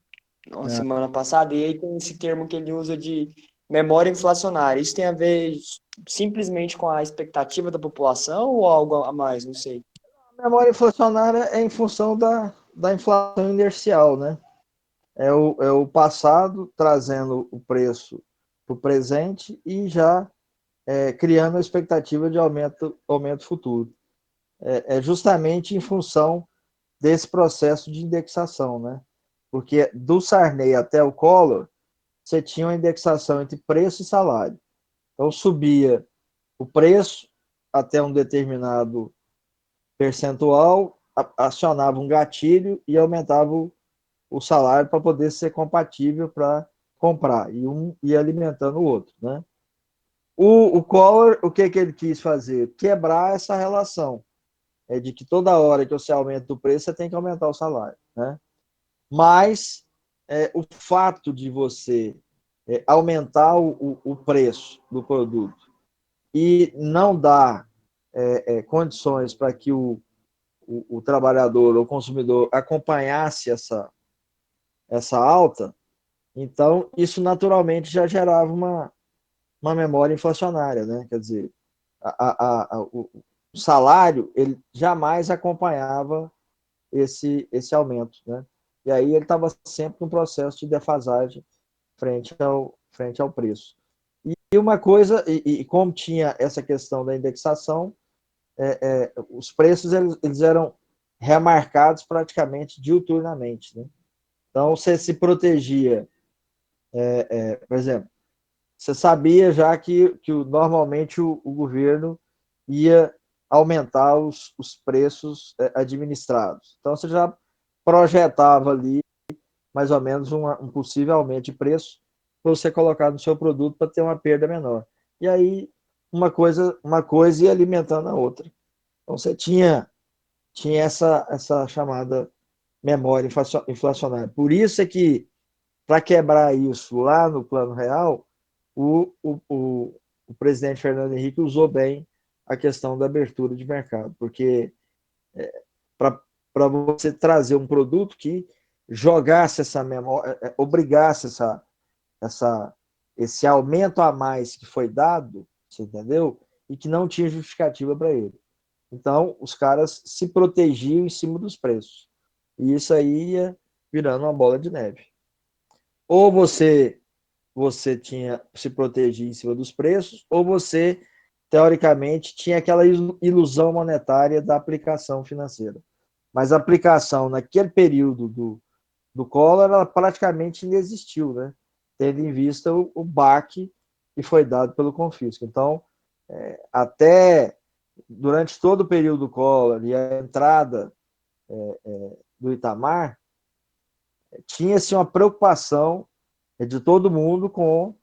na semana passada, e aí tem esse termo que ele usa de memória inflacionária. Isso tem a ver simplesmente com a expectativa da população ou algo a mais? Não sei.
A memória inflacionária é em função da inflação inercial, né? É o passado trazendo o preço para o presente e já criando a expectativa de aumento futuro. É justamente em função desse processo de indexação, né? Porque do Sarney até o Collor, você tinha uma indexação entre preço e salário. Então, subia o preço até um determinado percentual, acionava um gatilho e aumentava o salário para poder ser compatível para comprar. E um ia alimentando o outro, né? O Collor, o que ele quis fazer? Quebrar essa relação. é de que toda hora que você aumenta o preço, você tem que aumentar o salário, né? Mas o fato de você aumentar o preço do produto e não dar condições para que o trabalhador ou o consumidor acompanhasse essa alta, então isso naturalmente já gerava uma memória inflacionária, né? Quer dizer, o salário ele jamais acompanhava esse aumento, né? E aí ele estava sempre num processo de defasagem frente ao preço. E uma coisa, e como tinha essa questão da indexação, os preços eles eram remarcados praticamente diuturnamente, né? Então você se protegia, por exemplo, você sabia já que normalmente o governo ia aumentar os preços administrados. Então você já projetava ali mais ou menos um possível aumento de preço para você colocar no seu produto para ter uma perda menor. E aí uma coisa ia alimentando a outra. Então você tinha essa chamada memória inflacionária. Por isso é que, para quebrar isso lá no Plano Real, o presidente Fernando Henrique usou bem a questão da abertura de mercado, porque para você trazer um produto que jogasse essa memória, obrigasse esse aumento a mais que foi dado, você entendeu? E que não tinha justificativa para ele. Então, os caras se protegiam em cima dos preços. E isso aí ia virando uma bola de neve. Ou você tinha se proteger em cima dos preços, ou você, teoricamente, tinha aquela ilusão monetária da aplicação financeira. Mas a aplicação naquele período do Collor, ela praticamente inexistiu, né? Tendo em vista o baque que foi dado pelo confisco. Então, até durante todo o período do Collor e a entrada do Itamar, tinha-se uma preocupação de todo mundo com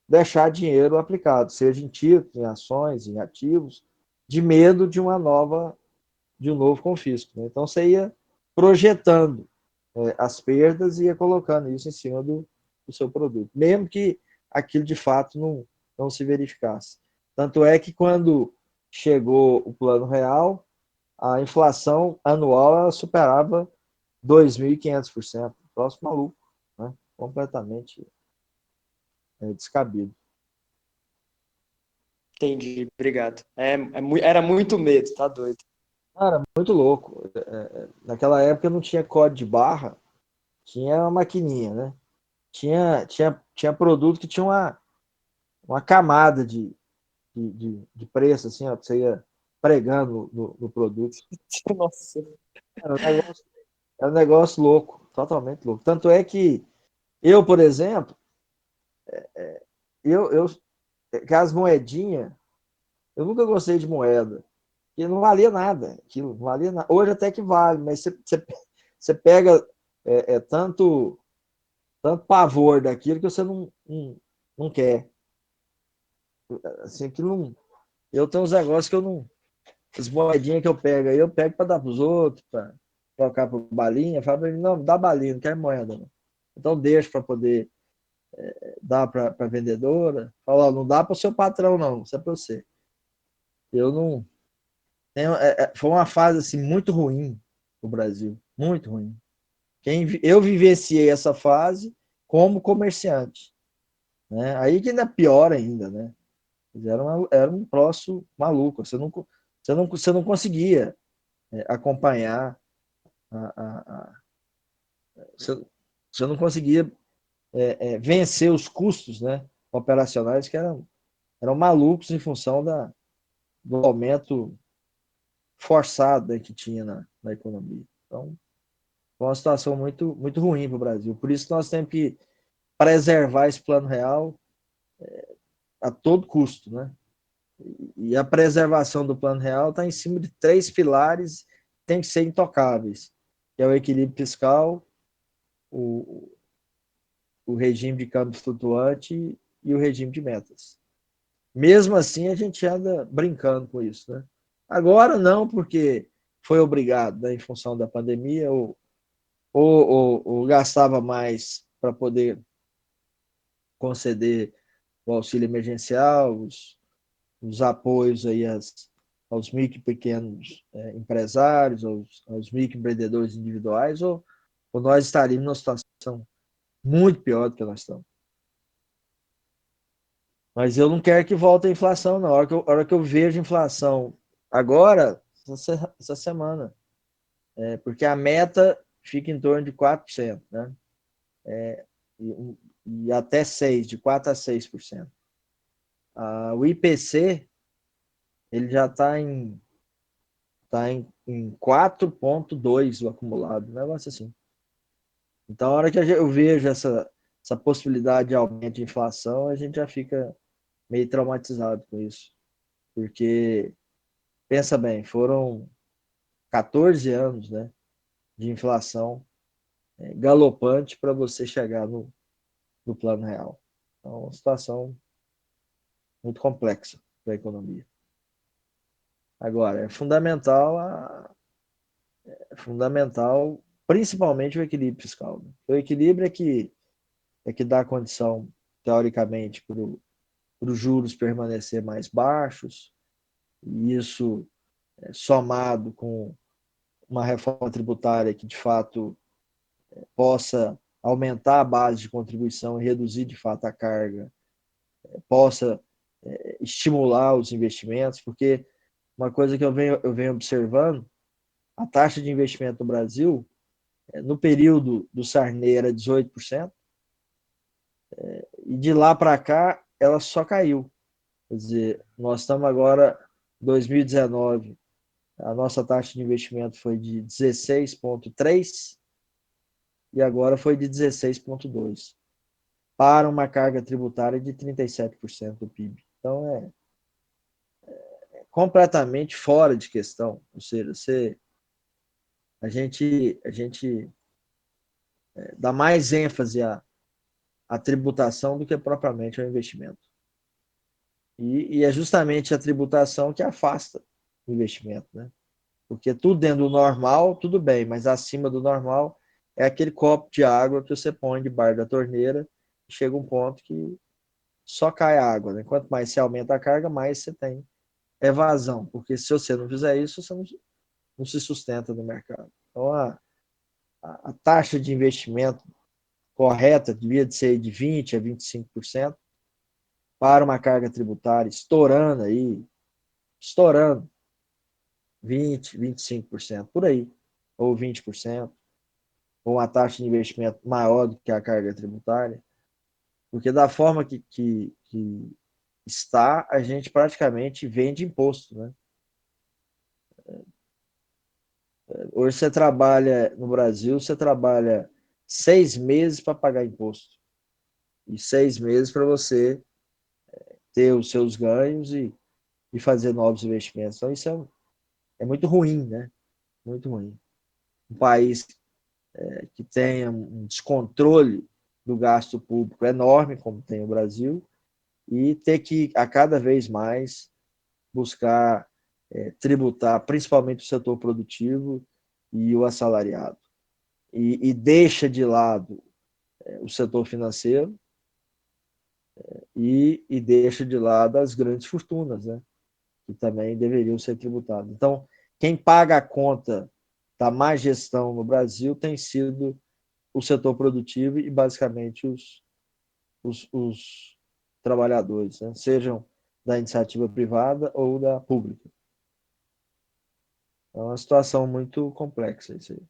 deixar dinheiro aplicado, seja em títulos, em ações, em ativos, de medo de um novo confisco, né? Então você ia projetando as perdas e ia colocando isso em cima do seu produto, mesmo que aquilo de fato não se verificasse. Tanto é que quando chegou o Plano Real, a inflação anual ela superava 2.500%, próximo maluco, né? Completamente descabido.
Entendi, obrigado. Era muito medo, tá doido.
Cara, muito louco. Naquela época não tinha código de barra, tinha uma maquininha, né? Tinha produto que tinha uma camada de preço, assim, ó, que você ia pregando no produto.
Nossa.
Era um negócio louco, totalmente louco. Tanto é que eu, por exemplo, eu que as moedinhas, eu nunca gostei de moeda, e não valia nada, aquilo não valia nada. Hoje até que vale, mas você pega tanto pavor daquilo que você não quer. Assim, que não, eu tenho uns negócios que eu não. As moedinhas que eu pego aí, eu pego para dar para os outros, para trocar por balinha. Fala para mim, não, dá balinha, não quer moeda. Não. Então deixa para poder dar para a vendedora. Fala, não dá para o seu patrão, não, isso é para você. Eu não. Foi uma fase assim, muito ruim no Brasil, muito ruim. Eu vivenciei essa fase como comerciante. Né? Aí que ainda é pior ainda, né? Era um troço maluco. Você não conseguia acompanhar, você não conseguia vencer os custos, né, operacionais que eram malucos em função do aumento forçado, né, que tinha na economia. Então, foi uma situação muito, muito ruim para o Brasil. Por isso que nós temos que preservar esse plano real a todo custo, né? E a preservação do plano real está em cima de 3 pilares que tem que ser intocáveis, que é o equilíbrio fiscal, o, o regime de câmbio flutuante e o regime de metas. Mesmo assim, a gente anda brincando com isso, né? Agora não, porque foi obrigado, né, em função da pandemia, ou gastava mais para poder conceder o auxílio emergencial, os apoios aí aos micro e pequenos empresários, aos microempreendedores individuais, ou nós estaríamos numa situação muito pior do que nós estamos. Mas eu não quero que volte a inflação, não. A hora que eu vejo inflação agora, essa semana, porque a meta fica em torno de 4%, né? E até 6%, de 4% a 6%. O IPC, ele já está em 4,2 o acumulado, um negócio assim. Então, a hora que eu vejo essa possibilidade de aumento de inflação, a gente já fica meio traumatizado com isso. Porque, pensa bem, foram 14 anos, né, de inflação galopante para você chegar no plano real. Então, é uma situação muito complexa para a economia. Agora, é fundamental principalmente o equilíbrio fiscal. Né? O equilíbrio é que dá condição, teoricamente, para os juros permanecer mais baixos, e isso somado com uma reforma tributária que, de fato, possa aumentar a base de contribuição e reduzir, de fato, a carga, possa estimular os investimentos, porque uma coisa que eu venho observando, a taxa de investimento no Brasil, no período do Sarney era 18%, e de lá para cá ela só caiu. Quer dizer, nós estamos agora, 2019, a nossa taxa de investimento foi de 16,3% e agora foi de 16,2%, para uma carga tributária de 37% do PIB. Então, é completamente fora de questão. Ou seja, a gente dá mais ênfase à tributação do que propriamente ao investimento. E é justamente a tributação que afasta o investimento, né? Porque tudo dentro do normal, tudo bem, mas acima do normal é aquele copo de água que você põe debaixo da torneira e chega um ponto que só cai água, né? Quanto mais você aumenta a carga, mais você tem evasão, porque se você não fizer isso, você não se sustenta no mercado. Então, a taxa de investimento correta devia de ser de 20% a 25% para uma carga tributária estourando 20%, 25%, por aí, ou 20%, ou uma taxa de investimento maior do que a carga tributária, porque da forma que está, a gente praticamente vende imposto, né? Hoje você trabalha no Brasil, você trabalha 6 meses para pagar imposto e 6 meses para você ter os seus ganhos e fazer novos investimentos. Então isso é muito ruim, né? Muito ruim. Um país que tenha um descontrole do gasto público enorme, como tem o Brasil, e ter que, a cada vez mais, buscar tributar principalmente o setor produtivo e o assalariado. E deixa de lado o setor financeiro e deixa de lado as grandes fortunas, né? Que também deveriam ser tributadas. Então, quem paga a conta da má gestão no Brasil tem sido o setor produtivo e, basicamente, os trabalhadores, né? Sejam da iniciativa privada ou da pública. É uma situação muito complexa isso aí.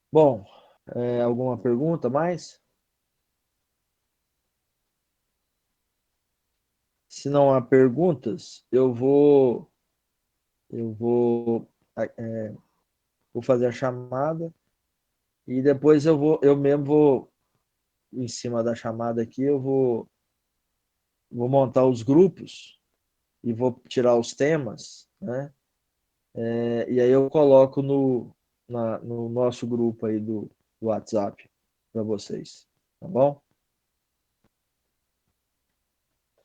Bom, alguma pergunta mais? Se não há perguntas, vou fazer a chamada e depois eu mesmo vou, em cima da chamada aqui, eu vou montar os grupos e vou tirar os temas, né? E aí eu coloco no nosso grupo aí do WhatsApp para vocês, tá bom?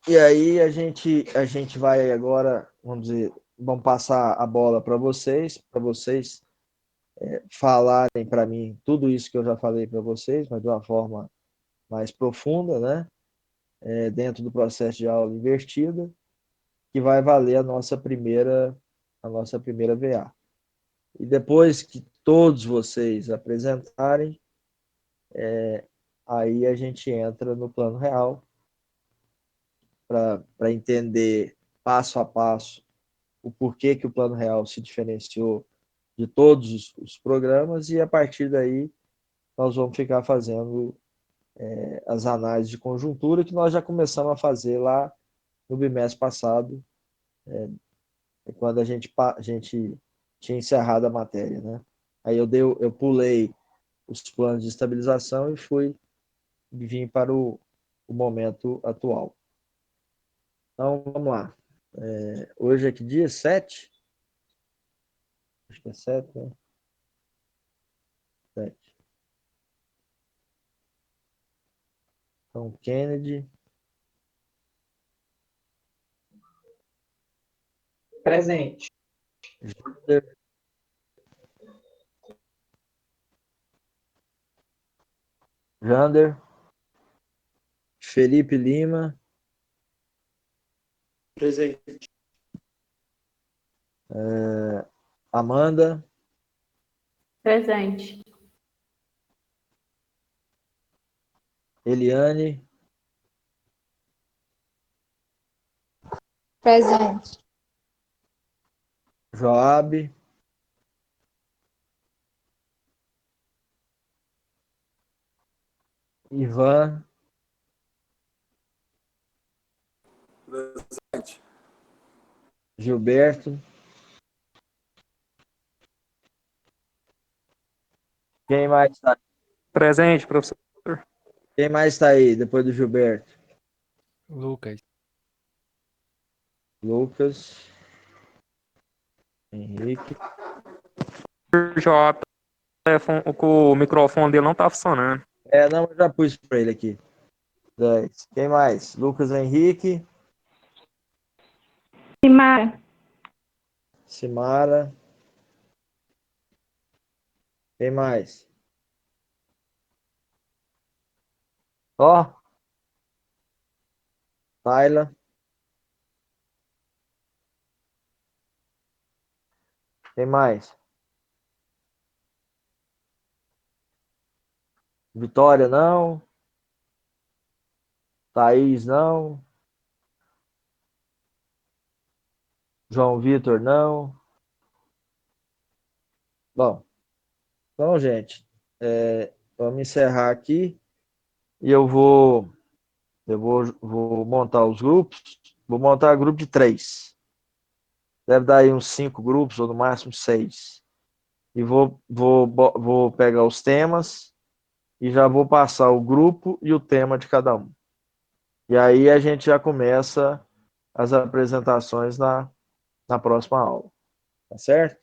E aí a gente vai agora, vamos dizer, vamos passar a bola para vocês falarem para mim tudo isso que eu já falei para vocês, mas de uma forma mais profunda, né? Dentro do processo de aula invertida, que vai valer a nossa primeira VA. E depois que todos vocês apresentarem, aí a gente entra no plano real para entender passo a passo o porquê que o plano real se diferenciou de todos os programas, e a partir daí nós vamos ficar fazendo as análises de conjuntura que nós já começamos a fazer lá no bimestre passado, quando a gente tinha encerrado a matéria, né? Aí eu pulei os planos de estabilização e vim para o momento atual. Então, vamos lá. Hoje é que dia? 7? Acho que é 7, né? 7. Então, Kennedy.
Presente.
Jander. Felipe Lima.
Presente.
Amanda.
Presente.
Eliane.
Presente.
Joab. Ivan.
Presente.
Gilberto. Quem mais está?
Presente, professor.
Quem mais está aí depois do Gilberto?
Lucas.
Lucas. Henrique.
J, o microfone dele não tá funcionando.
Não, eu já pus para ele aqui. 10. Quem mais? Lucas Henrique.
Simara.
Simara. Quem mais? Ó. Tayla. Quem mais? Vitória, não. Thaís, não. João Vitor, não. Bom, então, gente, vamos encerrar aqui e vou montar os grupos. Vou montar grupo de 3. Deve dar aí uns 5 grupos, ou no máximo 6. E vou pegar os temas e já vou passar o grupo e o tema de cada um. E aí a gente já começa as apresentações na próxima aula. Tá certo?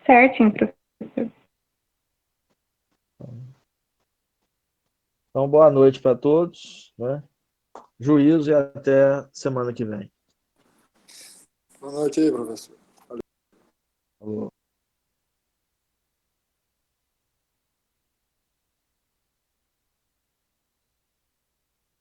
Certinho, professor.
Então, boa noite para todos, né? Juízo e até semana que vem.
Boa noite aí, professor.
Falou.